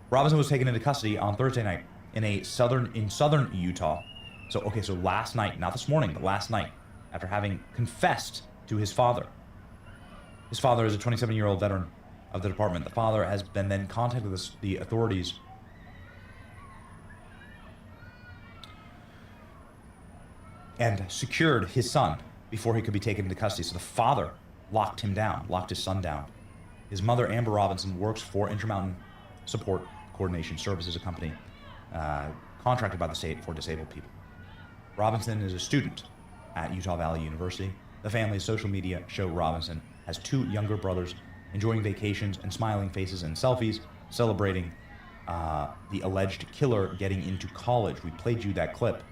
Robinson was taken into custody on Thursday night in southern Utah. So, okay, so last night, not this morning, but last night, after having confessed to his father is a 27-year-old veteran of the department. The father has been then contacted the authorities and secured his son before he could be taken into custody. So the father locked him down, locked his son down. His mother, Amber Robinson, works for Intermountain Support Coordination Services, a company contracted by the state for disabled people. Robinson is a student at Utah Valley University. The family's social media show Robinson has 2 younger brothers enjoying vacations and smiling faces and selfies, celebrating the alleged killer getting into college. We played you that clip.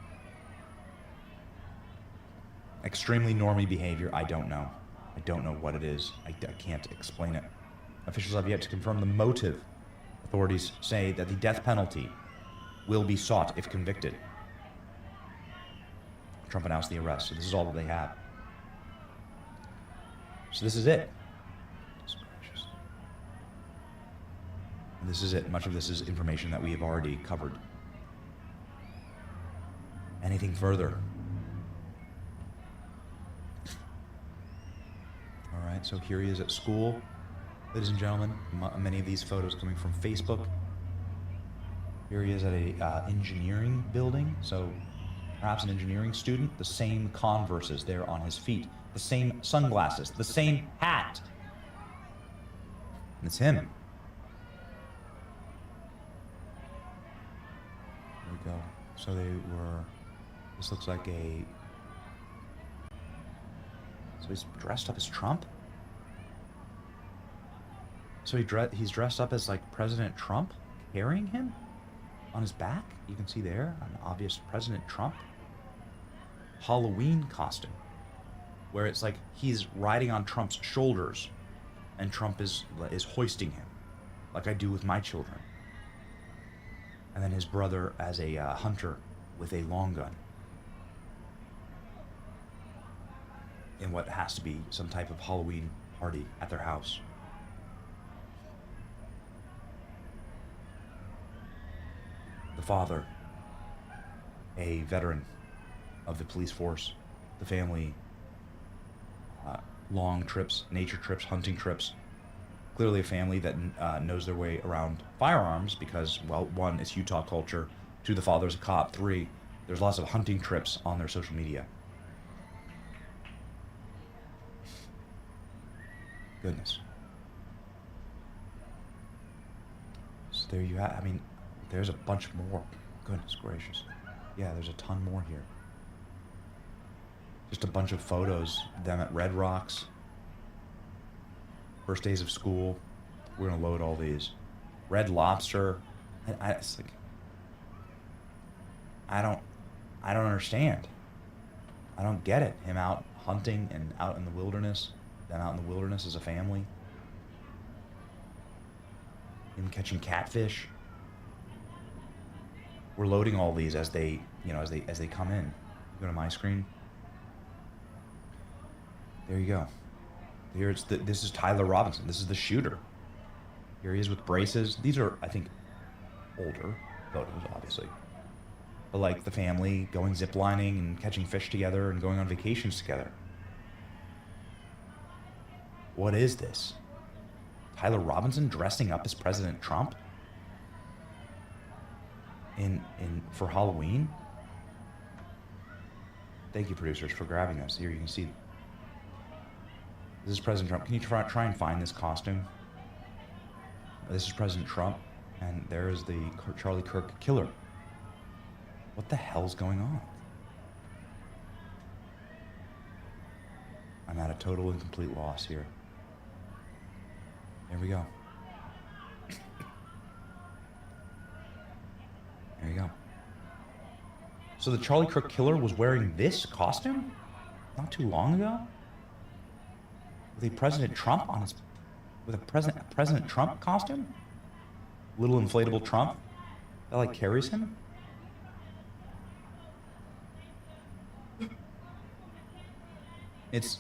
Extremely normie behavior. I don't know. I don't know what it is. I can't explain it. Officials have yet to confirm the motive. Authorities say that the death penalty will be sought if convicted. Trump announced the arrest, so this is all that they have. So this is it. This is it. Much of this is information that we have already covered. Anything further? All right, so here he is at school, ladies and gentlemen. Many of these photos coming from Facebook. Here he is at a engineering building, so perhaps an engineering student. The same Converses there on his feet, the same sunglasses, the same hat. And it's him. There we go. So they were, this looks like a, so he's dressed up as Trump? So he's dressed up as like President Trump, carrying him on his back? You can see there, an obvious President Trump Halloween costume, where it's like he's riding on Trump's shoulders and Trump is hoisting him, like I do with my children. And then his brother as a hunter with a long gun in what has to be some type of Halloween party at their house. The father, a veteran of the police force, the family, long trips, nature trips, hunting trips. Clearly a family that knows their way around firearms because, well, 1, it's Utah culture. 2, the father's a cop. 3, there's lots of hunting trips on their social media. Goodness. So there you have, I mean, there's a bunch more. Goodness gracious. Yeah, there's a ton more here. Just a bunch of photos, them at Red Rocks. First days of school. We're gonna load all these. Red Lobster. It's like, I don't understand. I don't get it. Him out hunting and out in the wilderness. Them out in the wilderness as a family. Him catching catfish. We're loading all these as they, as they come in. Go to my screen. There you go. Here this is Tyler Robinson. This is the shooter. Here he is with braces. These are, I think, older photos, obviously. But like the family going ziplining and catching fish together and going on vacations together. What is this? Tyler Robinson dressing up as President Trump? For Halloween? Thank you, producers, for grabbing this. Here you can see. This is President Trump. Can you try and find this costume? This is President Trump, and there is the Charlie Kirk killer. What the hell's going on? I'm at a total and complete loss here. There we go. There you go. So the Charlie Kirk killer was wearing this costume not too long ago? With a President Trump on his, with a President Trump costume? Little inflatable Trump that like carries him? It's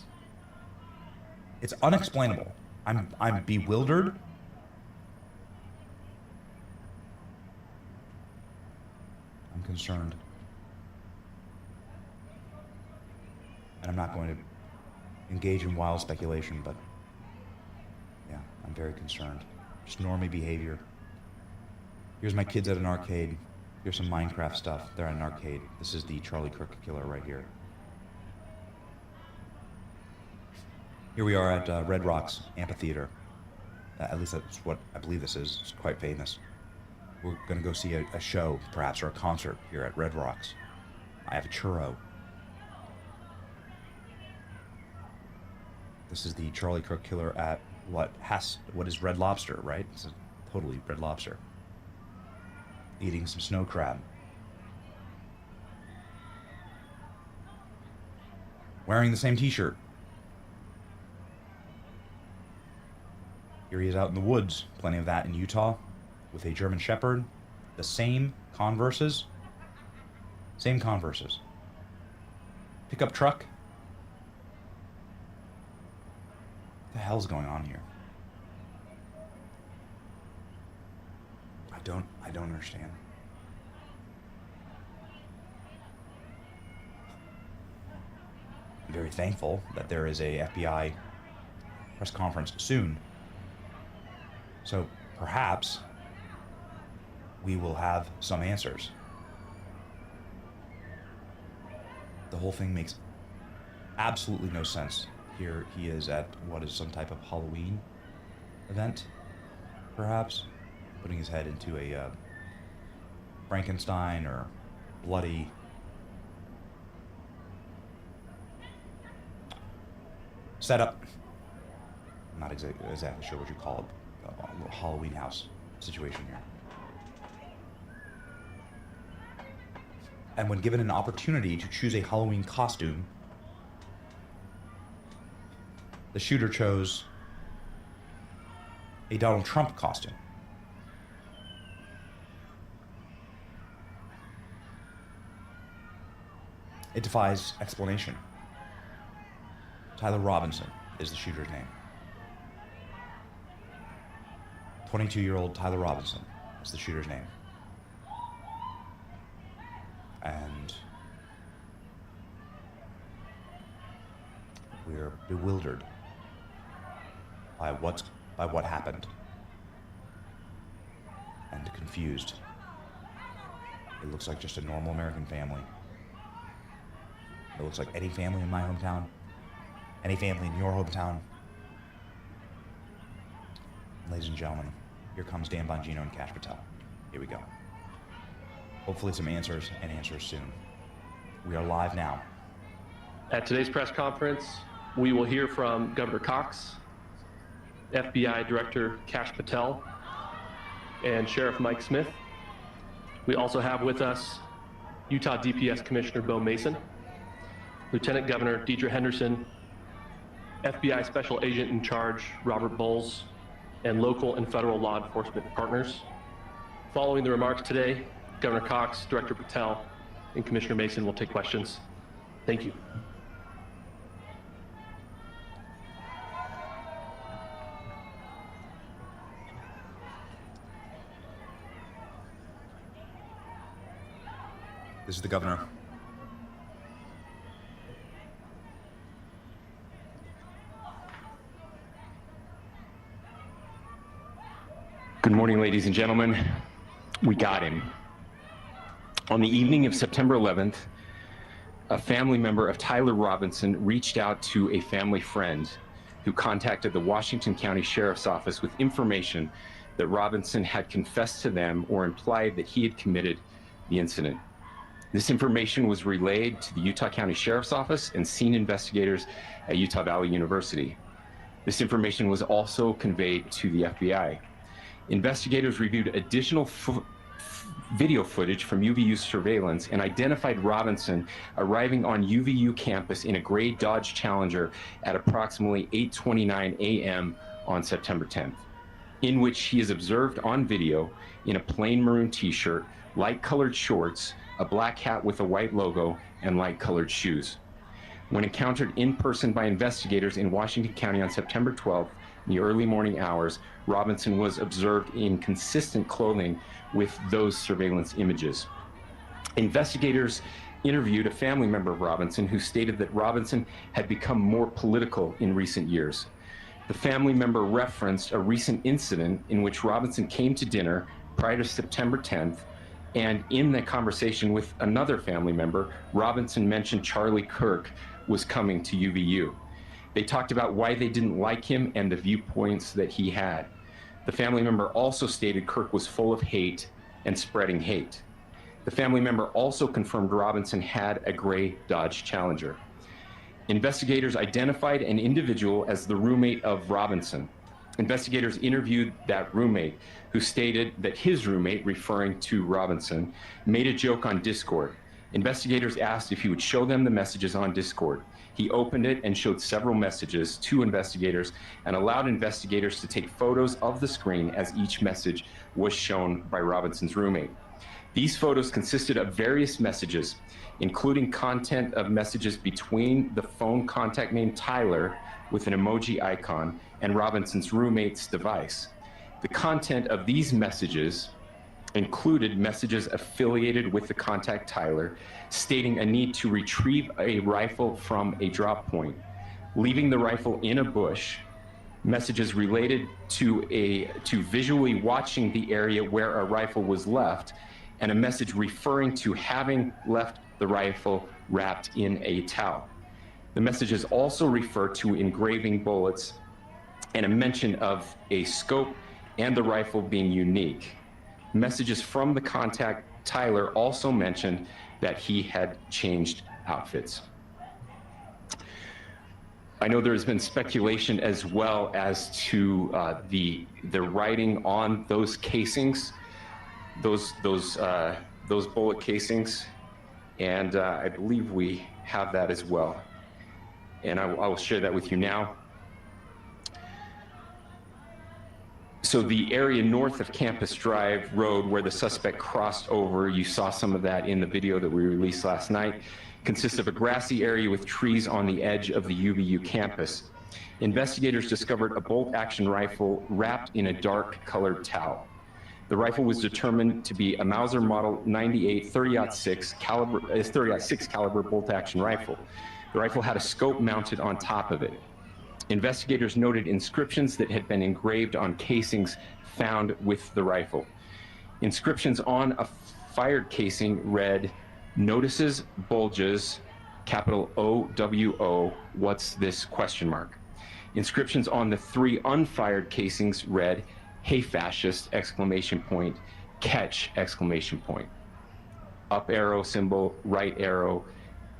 unexplainable. I'm bewildered. I'm concerned. And I'm not going to engage in wild speculation, but yeah, I'm very concerned. Just normie behavior. Here's my kids at an arcade. Here's some Minecraft stuff. They're at an arcade. This is the Charlie Kirk killer right here. Here we are at Red Rocks Amphitheater. At least that's what I believe this is. It's quite famous. We're going to go see a show, perhaps, or a concert here at Red Rocks. I have a churro. This is the Charlie Kirk killer at what is Red Lobster, right? This is totally Red Lobster. Eating some snow crab. Wearing the same t-shirt. Here he is out in the woods. Plenty of that in Utah. With a German Shepherd. The same Converses. Same Converses. Pickup truck. What the hell's going on here? I don't understand. I'm very thankful that there is a FBI press conference soon. So perhaps we will have some answers. The whole thing makes absolutely no sense. Here he is at what is some type of Halloween event, perhaps, putting his head into a Frankenstein or bloody setup. I'm not exactly sure what you call it. A little Halloween house situation here. And when given an opportunity to choose a Halloween costume, the shooter chose a Donald Trump costume. It defies explanation. Tyler Robinson is the shooter's name. 22-year-old Tyler Robinson is the shooter's name. And we're bewildered by what happened, and confused. It looks like just a normal American family. It looks like any family in my hometown, any family in your hometown. Ladies and gentlemen, here comes Dan Bongino and Kash Patel. Here we go. Hopefully some answers, and answers soon. We are live now. At today's press conference, we will hear from Governor Cox, FBI Director Kash Patel, and Sheriff Mike Smith. We also have with us Utah DPS Commissioner Bo Mason, Lieutenant Governor Deidre Henderson, FBI Special Agent in Charge Robert Bowles, and local and federal law enforcement partners. Following the remarks today, Governor Cox, Director Patel, and Commissioner Mason will take questions. Thank you. This is the governor. Good morning, ladies and gentlemen. We got him. On the evening of September 11th, a family member of Tyler Robinson reached out to a family friend who contacted the Washington County Sheriff's Office with information that Robinson had confessed to them or implied that he had committed the incident. This information was relayed to the Utah County Sheriff's Office and scene investigators at Utah Valley University. This information was also conveyed to the FBI. Investigators reviewed additional video footage from UVU surveillance and identified Robinson arriving on UVU campus in a gray Dodge Challenger at approximately 8:29 a.m. on September 10th, in which he is observed on video in a plain maroon t-shirt, light-colored shorts, a black hat with a white logo, and light-colored shoes. When encountered in person by investigators in Washington County on September 12th, in the early morning hours, Robinson was observed in consistent clothing with those surveillance images. Investigators interviewed a family member of Robinson who stated that Robinson had become more political in recent years. The family member referenced a recent incident in which Robinson came to dinner prior to September 10th, and in that conversation with another family member, Robinson mentioned Charlie Kirk was coming to UVU. They talked about why they didn't like him and the viewpoints that he had. The family member also stated Kirk was full of hate and spreading hate. The family member also confirmed Robinson had a gray Dodge Challenger. Investigators identified an individual as the roommate of Robinson. Investigators interviewed that roommate, who stated that his roommate, referring to Robinson, made a joke on Discord. Investigators asked if he would show them the messages on Discord. He opened it and showed several messages to investigators and allowed investigators to take photos of the screen as each message was shown by Robinson's roommate. These photos consisted of various messages, including content of messages between the phone contact named Tyler with an emoji icon and Robinson's roommate's device. The content of these messages included messages affiliated with the contact Tyler, stating a need to retrieve a rifle from a drop point, leaving the rifle in a bush, messages related to visually watching the area where a rifle was left, and a message referring to having left the rifle wrapped in a towel. The messages also refer to engraving bullets and a mention of a scope and the rifle being unique. Messages from the contact Tyler also mentioned that he had changed outfits. I know there has been speculation as well as to the writing on those casings, those bullet casings, and I believe we have that as well. And I will share that with you now. So the area north of Campus Drive Road where the suspect crossed over, you saw some of that in the video that we released last night, consists of a grassy area with trees on the edge of the UVU campus. Investigators discovered a bolt-action rifle wrapped in a dark-colored towel. The rifle was determined to be a Mauser Model 98 30-06 caliber bolt-action rifle. The rifle had a scope mounted on top of it. Investigators noted inscriptions that had been engraved on casings found with the rifle. Inscriptions on a fired casing read, "Notices, bulges, capital O-W-O, what's this, question mark." Inscriptions on the 3 unfired casings read, "Hey fascist, exclamation point, catch, exclamation point." Up arrow symbol, right arrow,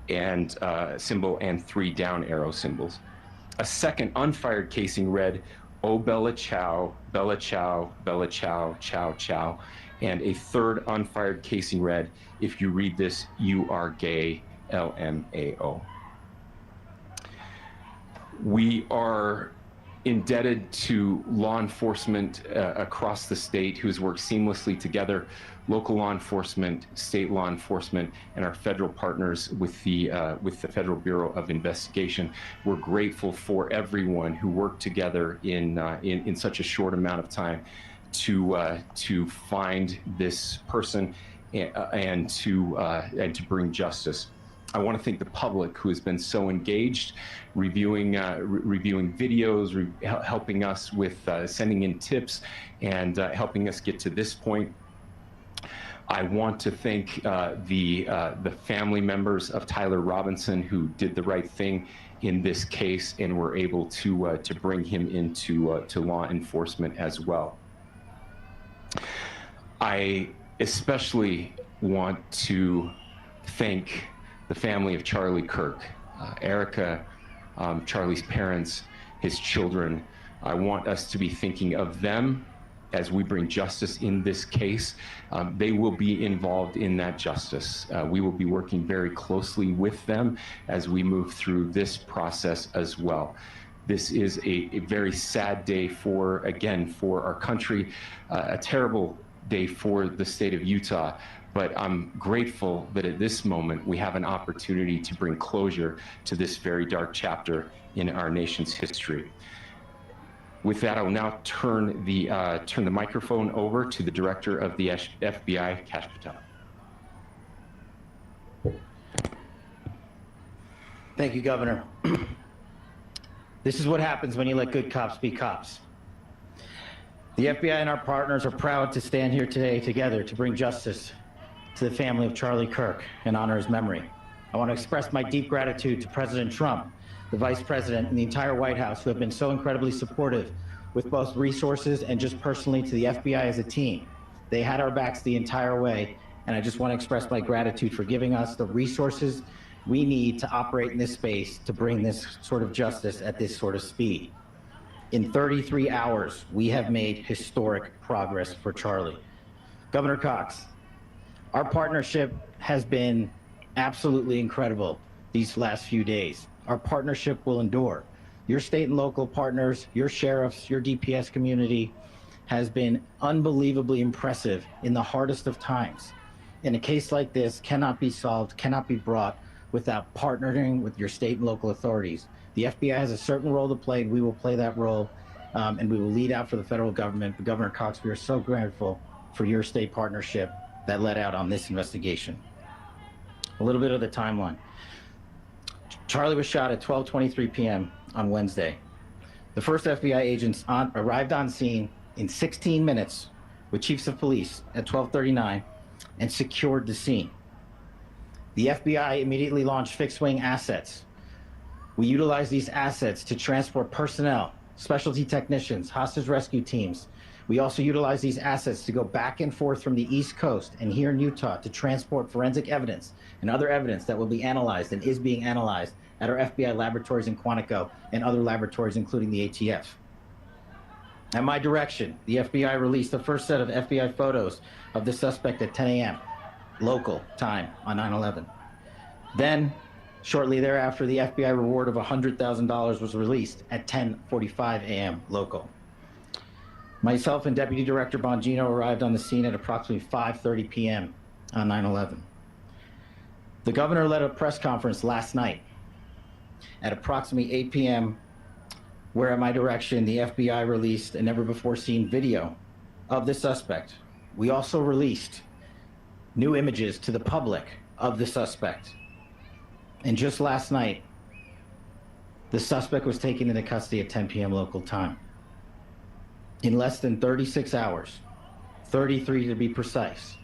and symbol, and 3 down arrow symbols. A second unfired casing read, "Oh Bella Chow, Bella Chow, Bella Chow, Chow Chow," and a third unfired casing read, "If you read this, you are gay, LMAO." We are indebted to law enforcement across the state who has worked seamlessly together, local law enforcement, state law enforcement, and our federal partners with the Federal Bureau of Investigation. We're grateful for everyone who worked together in such a short amount of time to find this person and to bring justice. I want to thank the public who has been so engaged, reviewing videos, helping us with sending in tips, and helping us get to this point. I want to thank the family members of Tyler Robinson who did the right thing in this case and were able to bring him into to law enforcement as well. I especially want to thank the family of Charlie Kirk, Erica, Charlie's parents, his children. I want us to be thinking of them as we bring justice in this case. They will be involved in that justice. We will be working very closely with them as we move through this process as well. This is a very sad day for our country, a terrible day for the state of Utah. But I'm grateful that at this moment we have an opportunity to bring closure to this very dark chapter in our nation's history. With that, I will now turn the microphone over to the Director of the FBI, Kash Patel. Thank you, Governor. This is what happens when you let good cops be cops. The FBI and our partners are proud to stand here today together to bring justice to the family of Charlie Kirk and honor his memory. I want to express my deep gratitude to President Trump, the Vice President, and the entire White House who have been so incredibly supportive with both resources and just personally to the FBI as a team. They had our backs the entire way, and I just want to express my gratitude for giving us the resources we need to operate in this space to bring this sort of justice at this sort of speed. In 33 hours, we have made historic progress for Charlie. Governor Cox, our partnership has been absolutely incredible these last few days. Our partnership will endure. Your state and local partners, your sheriffs, your DPS community has been unbelievably impressive in the hardest of times. And a case like this cannot be solved, cannot be brought without partnering with your state and local authorities. The FBI has a certain role to play, and we will play that role, and we will lead out for the federal government. But Governor Cox, we are so grateful for your state partnership that led out on this investigation. A little bit of the timeline. Charlie was shot at 12:23 p.m. on Wednesday. The first FBI agents arrived on scene in 16 minutes with chiefs of police at 12:39 and secured the scene. The FBI immediately launched fixed-wing assets. We utilized these assets to transport personnel, specialty technicians, hostage rescue teams. We also utilized these assets to go back and forth from the East Coast and here in Utah to transport forensic evidence and other evidence that will be analyzed and is being analyzed at our FBI laboratories in Quantico and other laboratories, including the ATF. At my direction, the FBI released the first set of FBI photos of the suspect at 10 a.m. local time on 9/11. Then, shortly thereafter, the FBI reward of $100,000 was released at 10:45 a.m. local. Myself and Deputy Director Bongino arrived on the scene at approximately 5:30 p.m. on 9/11. The governor led a press conference last night at approximately 8 p.m., where at my direction, the FBI released a never-before-seen video of the suspect. We also released new images to the public of the suspect. And just last night, the suspect was taken into custody at 10 p.m. local time. In less than 36 hours, 33 to be precise,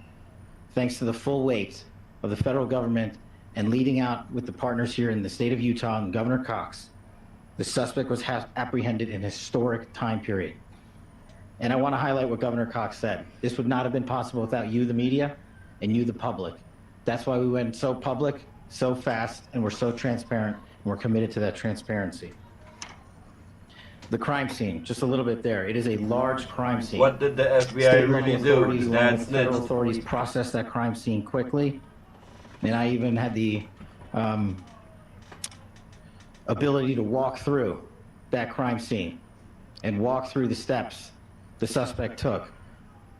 thanks to the full weight of the federal government and leading out with the partners here in the state of Utah and Governor Cox, the suspect was apprehended in a historic time period. And I want to highlight what Governor Cox said. This would not have been possible without you, the media, and you, the public. That's why we went so public, so fast, and we're so transparent, and we're committed to that transparency. The crime scene, just a little bit there. It is a large crime scene. What did the FBI really do? That's federal authorities processed that crime scene quickly, and I even had the ability to walk through that crime scene and walk through the steps the suspect took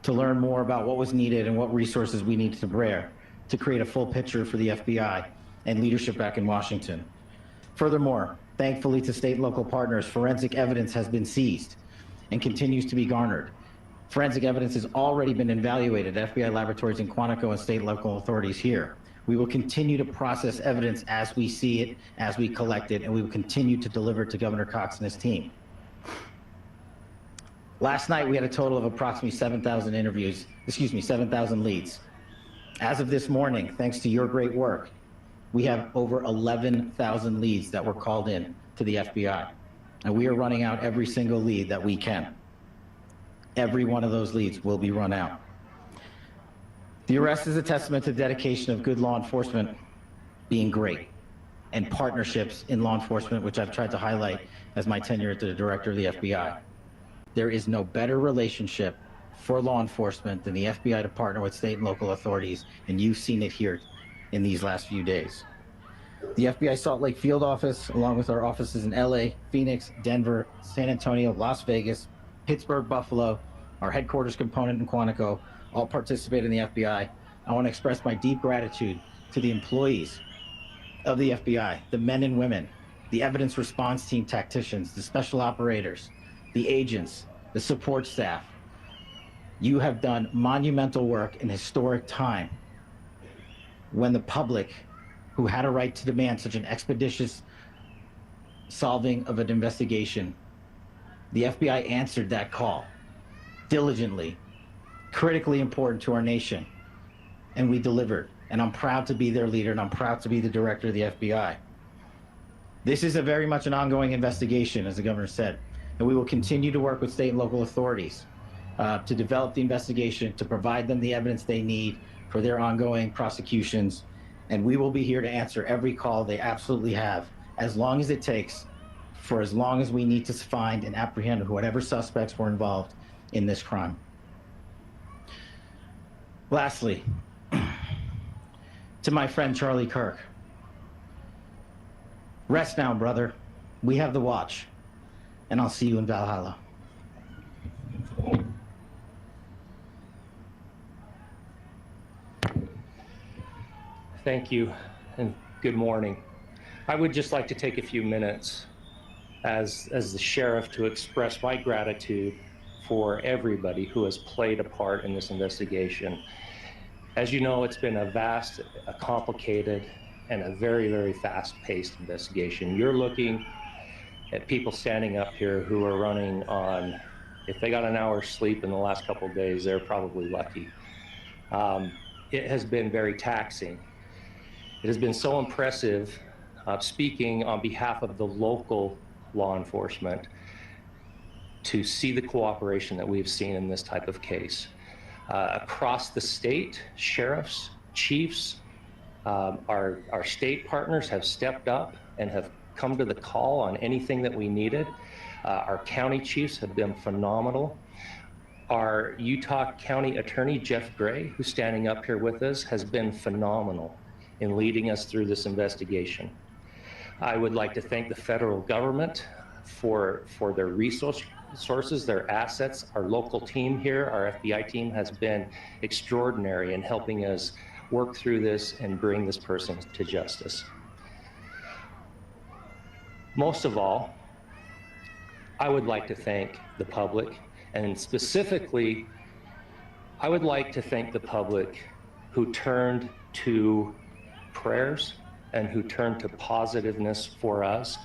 to learn more about what was needed and what resources we needed to bear to create a full picture for the FBI and leadership back in Washington. Furthermore, thankfully to state and local partners, forensic evidence has been seized and continues to be garnered. Forensic evidence has already been evaluated at FBI laboratories in Quantico and state and local authorities here. We will continue to process evidence as we see it, as we collect it, and we will continue to deliver it to Governor Cox and his team. Last night, we had a total of approximately 7,000 leads. As of this morning, thanks to your great work, we have over 11,000 leads that were called in to the FBI. And we are running out every single lead that we can. Every one of those leads will be run out. The arrest is a testament to the dedication of good law enforcement being great and partnerships in law enforcement, which I've tried to highlight as my tenure as the director of the FBI. There is no better relationship for law enforcement than the FBI to partner with state and local authorities, and you've seen it here in these last few days. The FBI Salt Lake Field Office, along with our offices in LA, Phoenix, Denver, San Antonio, Las Vegas, Pittsburgh, Buffalo, our headquarters component in Quantico, all participate in the FBI. I want to express my deep gratitude to the employees of the FBI, the men and women, the evidence response team tacticians, the special operators, the agents, the support staff. You have done monumental work in historic time when the public who had a right to demand such an expeditious solving of an investigation. The FBI answered that call diligently, critically important to our nation, and we delivered. And I'm proud to be their leader, and I'm proud to be the director of the FBI. This is a very much an ongoing investigation, as the governor said, and we will continue to work with state and local authorities to develop the investigation, to provide them the evidence they need for their ongoing prosecutions, and we will be here to answer every call they absolutely have, as long as it takes, for as long as we need to find and apprehend whatever suspects were involved in this crime. Lastly, to my friend Charlie Kirk, rest now, brother. We have the watch, and I'll see you in Valhalla. Thank you, and good morning. I would just like to take a few minutes as the sheriff to express my gratitude for everybody who has played a part in this investigation. As you know, it's been a vast, a complicated, and a very, very fast-paced investigation. You're looking at people standing up here who are running on, if they got an hour's sleep in the last couple of days, they're probably lucky. It has been very taxing. It has been so impressive, speaking on behalf of the local law enforcement, to see the cooperation that we've seen in this type of case. Across the state, sheriffs, chiefs, our state partners have stepped up and have come to the call on anything that we needed. Our county chiefs have been phenomenal. Our Utah County Attorney, Jeff Gray, who's standing up here with us, has been phenomenal in leading us through this investigation. I would like to thank the federal government for their resources, their assets. Our local team here, our FBI team, has been extraordinary in helping us work through this and bring this person to justice. Most of all, I would like to thank the public, and specifically, I would like to thank the public who turned to prayers and who turned to positiveness for us.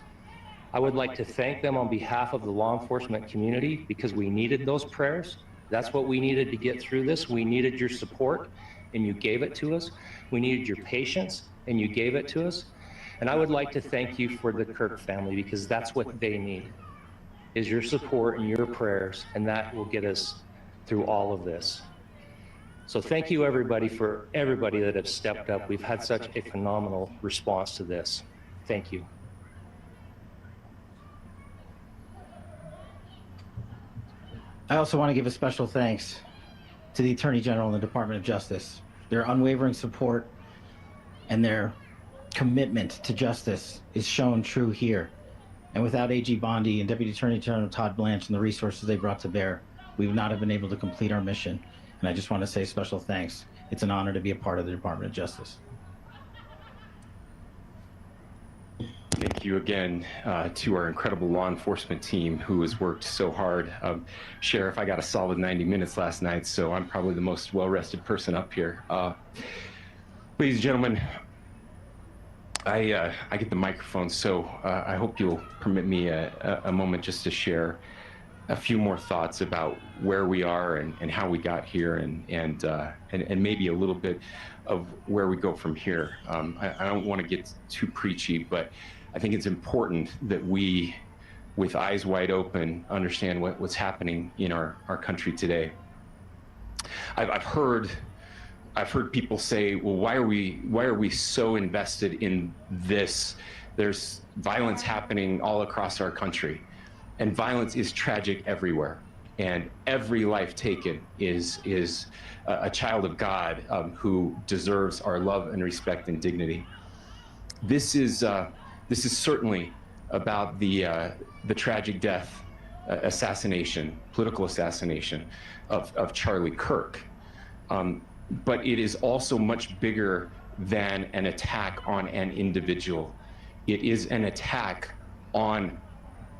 I would like to thank them on behalf of the law enforcement community, because we needed those prayers. That's what we needed to get through this. We needed your support, and you gave it to us. We needed your patience, and you gave it to us. And I would like to thank you for the Kirk family, because that's what they need, is your support and your prayers, and that will get us through all of this. So thank you, everybody, for everybody that have stepped up. We've had such a phenomenal response to this. Thank you. I also want to give a special thanks to the Attorney General and the Department of Justice. Their unwavering support and their commitment to justice is shown true here. And without AG Bondi and Deputy Attorney General Todd Blanche and the resources they brought to bear, we would not have been able to complete our mission. And I just want to say special thanks. It's an honor to be a part of the Department of Justice. Thank you again to our incredible law enforcement team who has worked so hard. Sheriff, I got a solid 90 minutes last night, so I'm probably the most well-rested person up here. Ladies and gentlemen, I get the microphone, so I hope you'll permit me a moment just to share a few more thoughts about where we are and how we got here, and maybe a little bit of where we go from here. I don't want to get too preachy, but I think it's important that we, with eyes wide open, understand what's happening in our country today. I've heard people say, well, why are we so invested in this? There's violence happening all across our country, and violence is tragic everywhere. And every life taken is a child of God who deserves our love and respect and dignity. This is certainly about the tragic death, political assassination of Charlie Kirk. But it is also much bigger than an attack on an individual. It is an attack on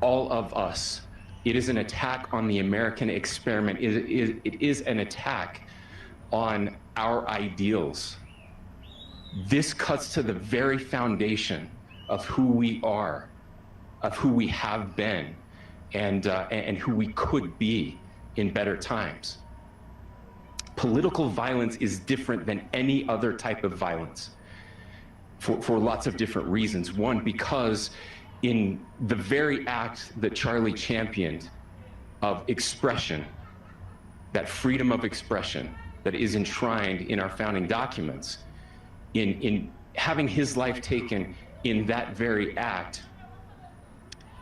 all of us. It is an attack on the American experiment. It is an attack on our ideals. This cuts to the very foundation of who we are, of who we have been, and who we could be in better times. Political violence is different than any other type of violence for lots of different reasons. One, because in the very act that Charlie championed of expression, that freedom of expression that is enshrined in our founding documents, in having his life taken in that very act,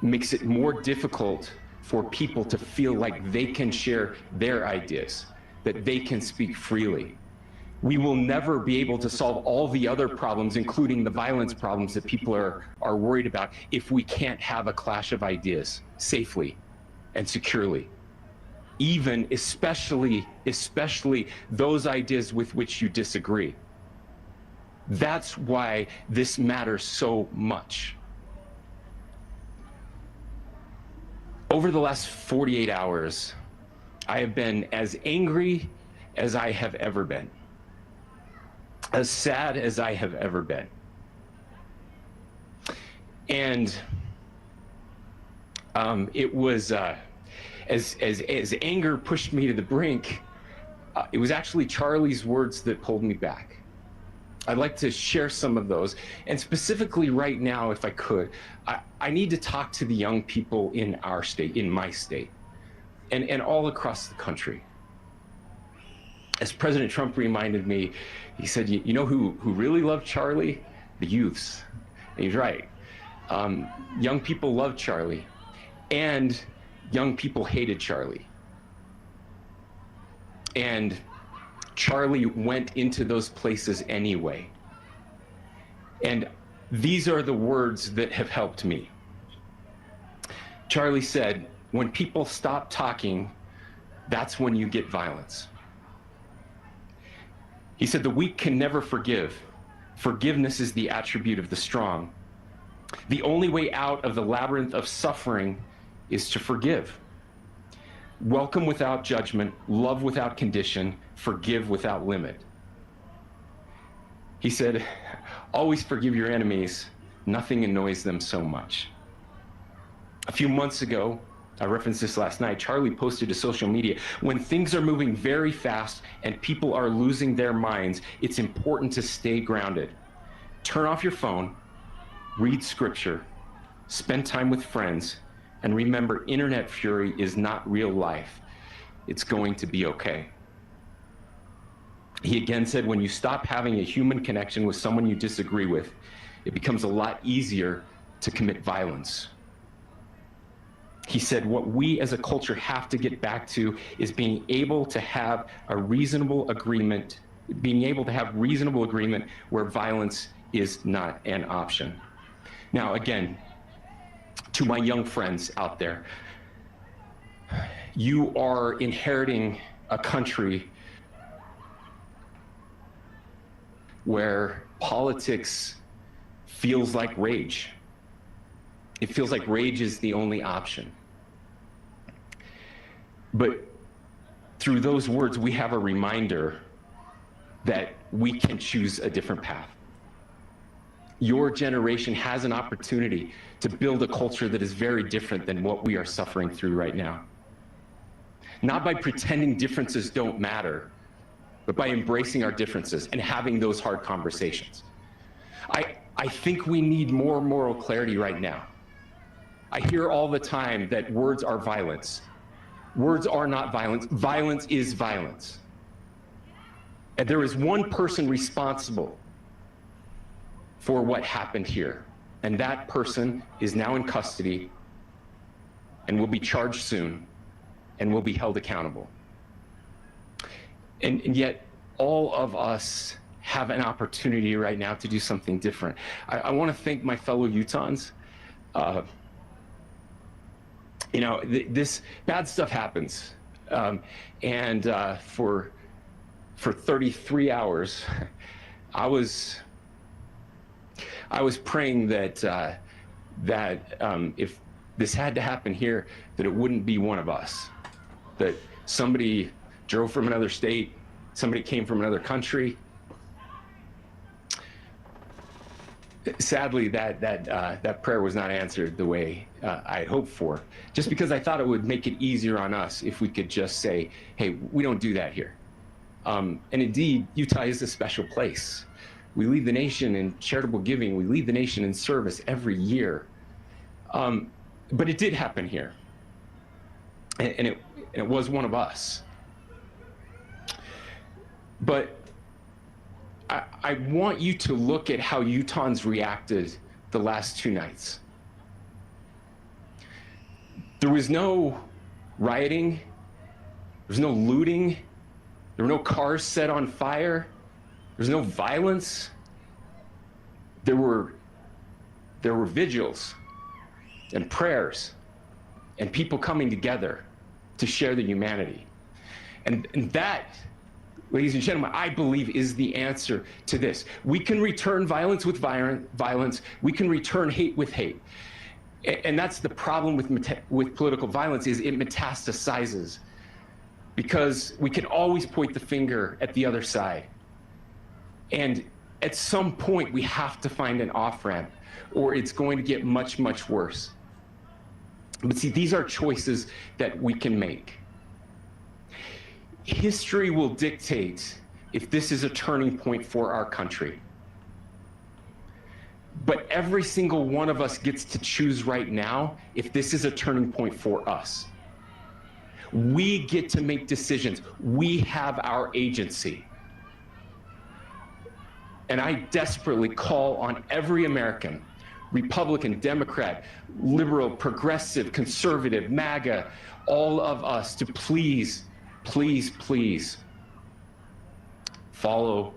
makes it more difficult for people to feel like they can share their ideas, that they can speak freely. We will never be able to solve all the other problems, including the violence problems that people are worried about, if we can't have a clash of ideas safely and securely. Even, especially those ideas with which you disagree. That's why this matters so much. Over the last 48 hours, I have been as angry as I have ever been, as sad as I have ever been. And it was, as anger pushed me to the brink, it was actually Charlie's words that pulled me back. I'd like to share some of those. And specifically right now, if I could, I need to talk to the young people in our state, in my state, and all across the country. As President Trump reminded me, he said, you know who really loved Charlie? The youths. And he's right. Young people loved Charlie, and young people hated Charlie. And Charlie went into those places anyway. And these are the words that have helped me. Charlie said, when people stop talking, that's when you get violence. He said, the weak can never forgive. Forgiveness is the attribute of the strong. The only way out of the labyrinth of suffering is to forgive. Welcome without judgment, love without condition, forgive without limit. He said, always forgive your enemies. Nothing annoys them so much. A few months ago, I referenced this last night, Charlie posted to social media, when things are moving very fast and people are losing their minds, it's important to stay grounded. Turn off your phone, read scripture, spend time with friends, and remember, internet fury is not real life. It's going to be okay. He again said, when you stop having a human connection with someone you disagree with, it becomes a lot easier to commit violence. He said, what we as a culture have to get back to is being able to have a reasonable agreement, where violence is not an option. Now, again, to my young friends out there, you are inheriting a country where politics feels like rage. It feels like rage is the only option. But through those words, we have a reminder that we can choose a different path. Your generation has an opportunity to build a culture that is very different than what we are suffering through right now. Not by pretending differences don't matter, but by embracing our differences and having those hard conversations. I think we need more moral clarity right now. I hear all the time that words are violence. Words are not violence. Violence is violence. And there is one person responsible for what happened here. And that person is now in custody and will be charged soon and will be held accountable. And yet all of us have an opportunity right now to do something different. I want to thank my fellow Utahns. You know, this bad stuff happens. For 33 hours, I was praying that if this had to happen here, that it wouldn't be one of us, that somebody drove from another state, somebody came from another country. Sadly, that prayer was not answered the way I had hoped for, just because I thought it would make it easier on us if we could just say, hey, we don't do that here. And indeed, Utah is a special place. We lead the nation in charitable giving. We lead the nation in service every year. But it did happen here. And it was one of us. But I want you to look at how Utahns reacted the last 2 nights. There was no rioting. There was no looting. There were no cars set on fire. There was no violence. There were vigils and prayers and people coming together to share the humanity. And that, ladies and gentlemen, I believe is the answer to this. We can return violence with violence. We can return hate with hate. And that's the problem with political violence, is it metastasizes, because we can always point the finger at the other side. And at some point, we have to find an off-ramp, or it's going to get much, much worse. But see, these are choices that we can make. History will dictate if this is a turning point for our country. But every single one of us gets to choose right now if this is a turning point for us. We get to make decisions. We have our agency. And I desperately call on every American, Republican, Democrat, liberal, progressive, conservative, MAGA, all of us to please, please, please follow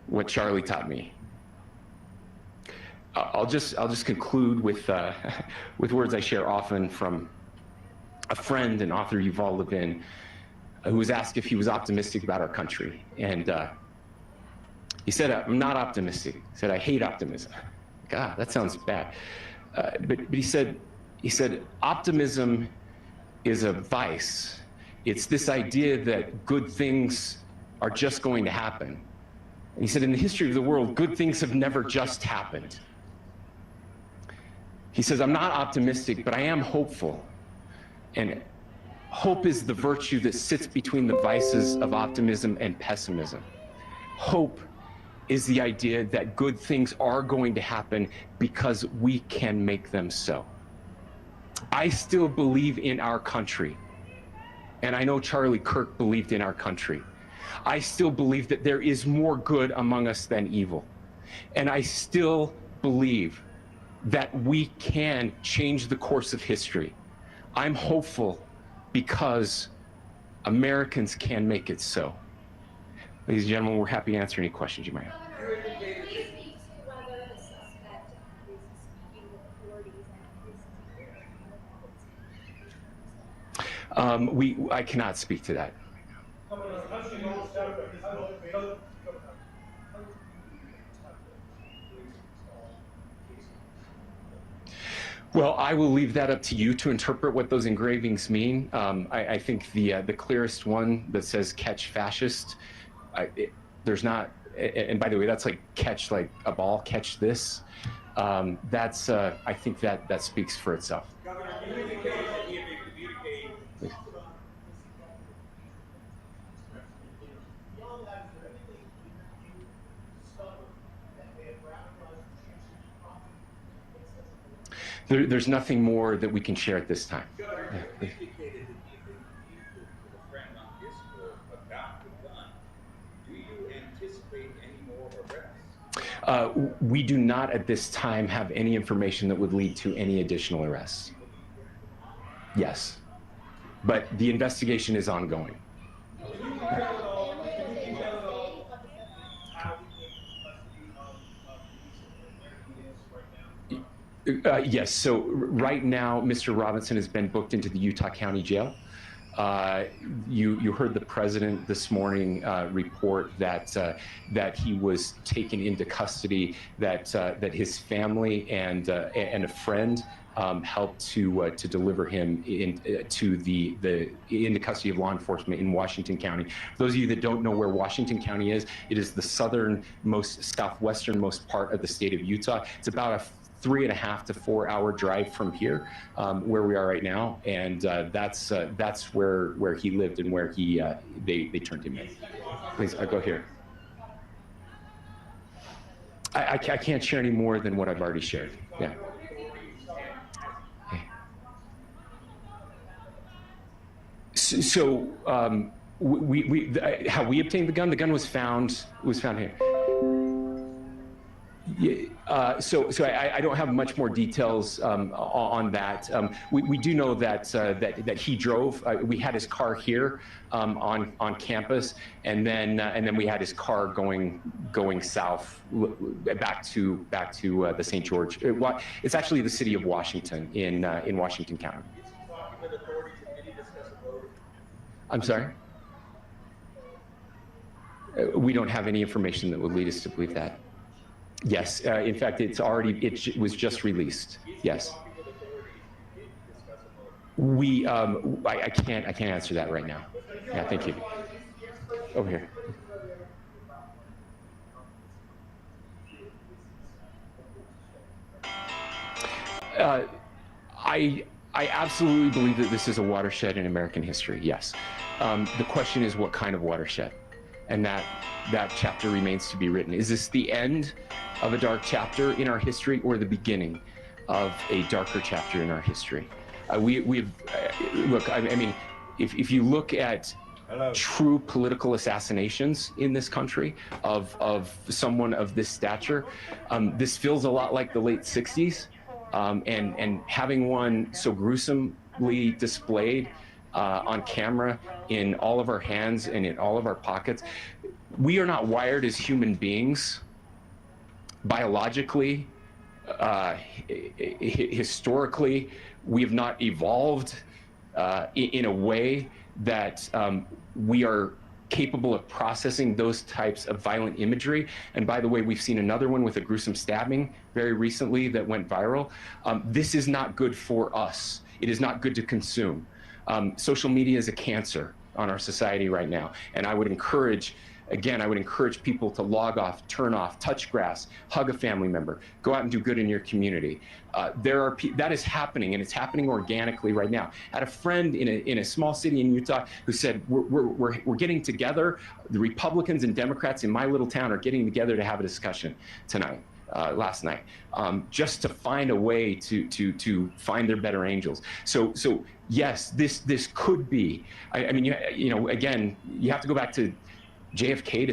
what Charlie taught me. I'll just conclude with words I share often from a friend and author, Yuval Levin, who was asked if he was optimistic about our country. And he said, I'm not optimistic. He said, I hate optimism. God, that sounds bad. But he said, optimism is a vice. It's this idea that good things are just going to happen. And he said, in the history of the world, good things have never just happened. He says, I'm not optimistic, but I am hopeful. And hope is the virtue that sits between the vices of optimism and pessimism. Hope is the idea that good things are going to happen because we can make them so. I still believe in our country. And I know Charlie Kirk believed in our country. I still believe that there is more good among us than evil. And I still believe that we can change the course of history. I'm hopeful because Americans can make it so. Ladies and gentlemen, we're happy to answer any questions you might have. I cannot speak to that. Well, I will leave that up to you to interpret what those engravings mean. I think the clearest one that says "catch fascist," there's not. And by the way, that's like catch like a ball, catch this. That's I think that speaks for itself. Governor, you indicated that he had been communicating. There's nothing more that we can share at this time. Governor, you indicated that he had been communicating with a friend on Discord about the gun. Do you anticipate any more arrests? We do not at this time have any information that would lead to any additional arrests. Yes, but the investigation is ongoing. Yes, so right now, Mr. Robinson has been booked into the Utah County Jail. You heard the president this morning report that he was taken into custody, that his family and a friend helped to deliver him into custody of law enforcement in Washington County. For those of you that don't know where Washington County is, it is the southernmost, southwesternmost part of the state of Utah. It's about a 3.5 to 4 hour drive from here, where we are right now, and that's where he lived and where they turned him in. Please, go here. I can't share any more than what I've already shared. Yeah. So how we obtained the gun? The gun was found here. Yeah, so I don't have much more details on that. We do know that he drove. We had his car here on campus, and then we had his car going south back to the St. George. It's actually the city of Washington in Washington County. I'm sorry? We don't have any information that would lead us to believe that. Yes, in fact, it was just released. Yes. I can't answer that right now. Yeah, thank you. Over here. I absolutely believe that this is a watershed in American history, yes. The question is what kind of watershed? And that chapter remains to be written. Is this the end of a dark chapter in our history or the beginning of a darker chapter in our history? Look, I mean, if you look at true political assassinations in this country of someone of this stature, this feels a lot like the late 60s. And having one so gruesomely displayed on camera in all of our hands and in all of our pockets. We are not wired as human beings biologically, historically. We have not evolved in a way that we are capable of processing those types of violent imagery. And by the way, we've seen another one with a gruesome stabbing very recently that went viral. This is not good for us. It is not good to consume. Social media is a cancer on our society right now. And I would encourage people to log off, turn off, touch grass, hug a family member, go out and do good in your community. That is happening, and it's happening organically right now. I had a friend in a small city in Utah who said, we're getting together, the Republicans and Democrats in my little town are getting together to have a discussion tonight. Last night, just to find a way to find their better angels. So yes, this could be. I mean, you know, again, you have to go back to JFK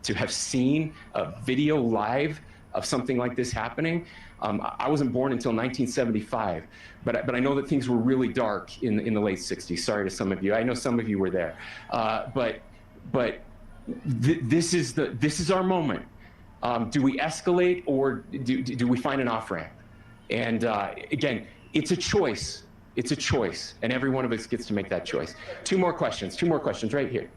to have seen a video live of something like this happening. I wasn't born until 1975, but I know that things were really dark in the late 60s. Sorry to some of you. I know some of you were there, but this is our moment. Do we escalate or do we find an off-ramp? And again, it's a choice. It's a choice, and every one of us gets to make that choice. Two more questions right here.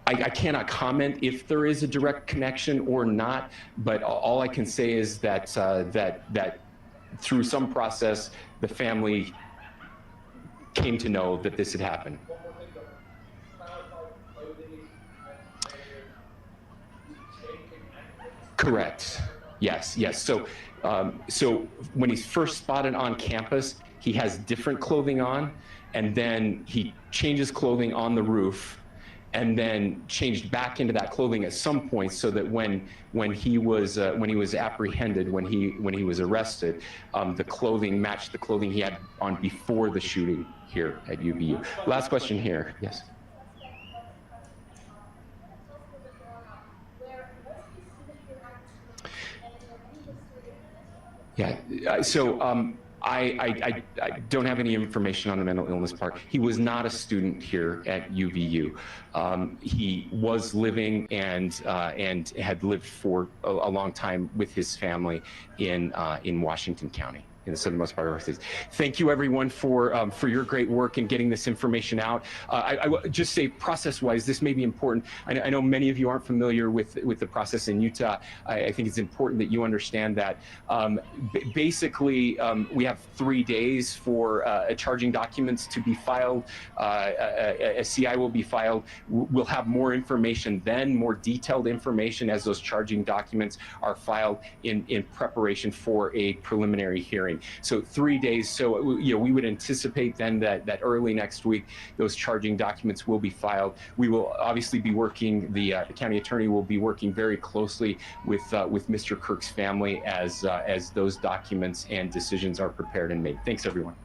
I cannot comment if there is a direct connection or not, but all I can say is that that through some process, the family came to know that this had happened. Correct. Yes. So when he's first spotted on campus, he has different clothing on, and then he changes clothing on the roof, and then changed back into that clothing at some point, so that when he was apprehended, when he was arrested, the clothing matched the clothing he had on before the shooting here at UVU. Last question here. Yes. Yeah. So I don't have any information on the mental illness part. He was not a student here at UVU. He was living and had lived for a long time with his family in Washington County. in the southernmost part of our states. Thank you, everyone, for your great work in getting this information out. I will just say, process-wise, this may be important. I know many of you aren't familiar with the process in Utah. I think it's important that you understand that. Basically, we have 3 days for charging documents to be filed. A CI will be filed. We'll have more information then, more detailed information as those charging documents are filed in preparation for a preliminary hearing. So 3 days. So we would anticipate then that early next week those charging documents will be filed. We will obviously be working. The county attorney will be working very closely with Mr. Kirk's family as those documents and decisions are prepared and made. Thanks, everyone.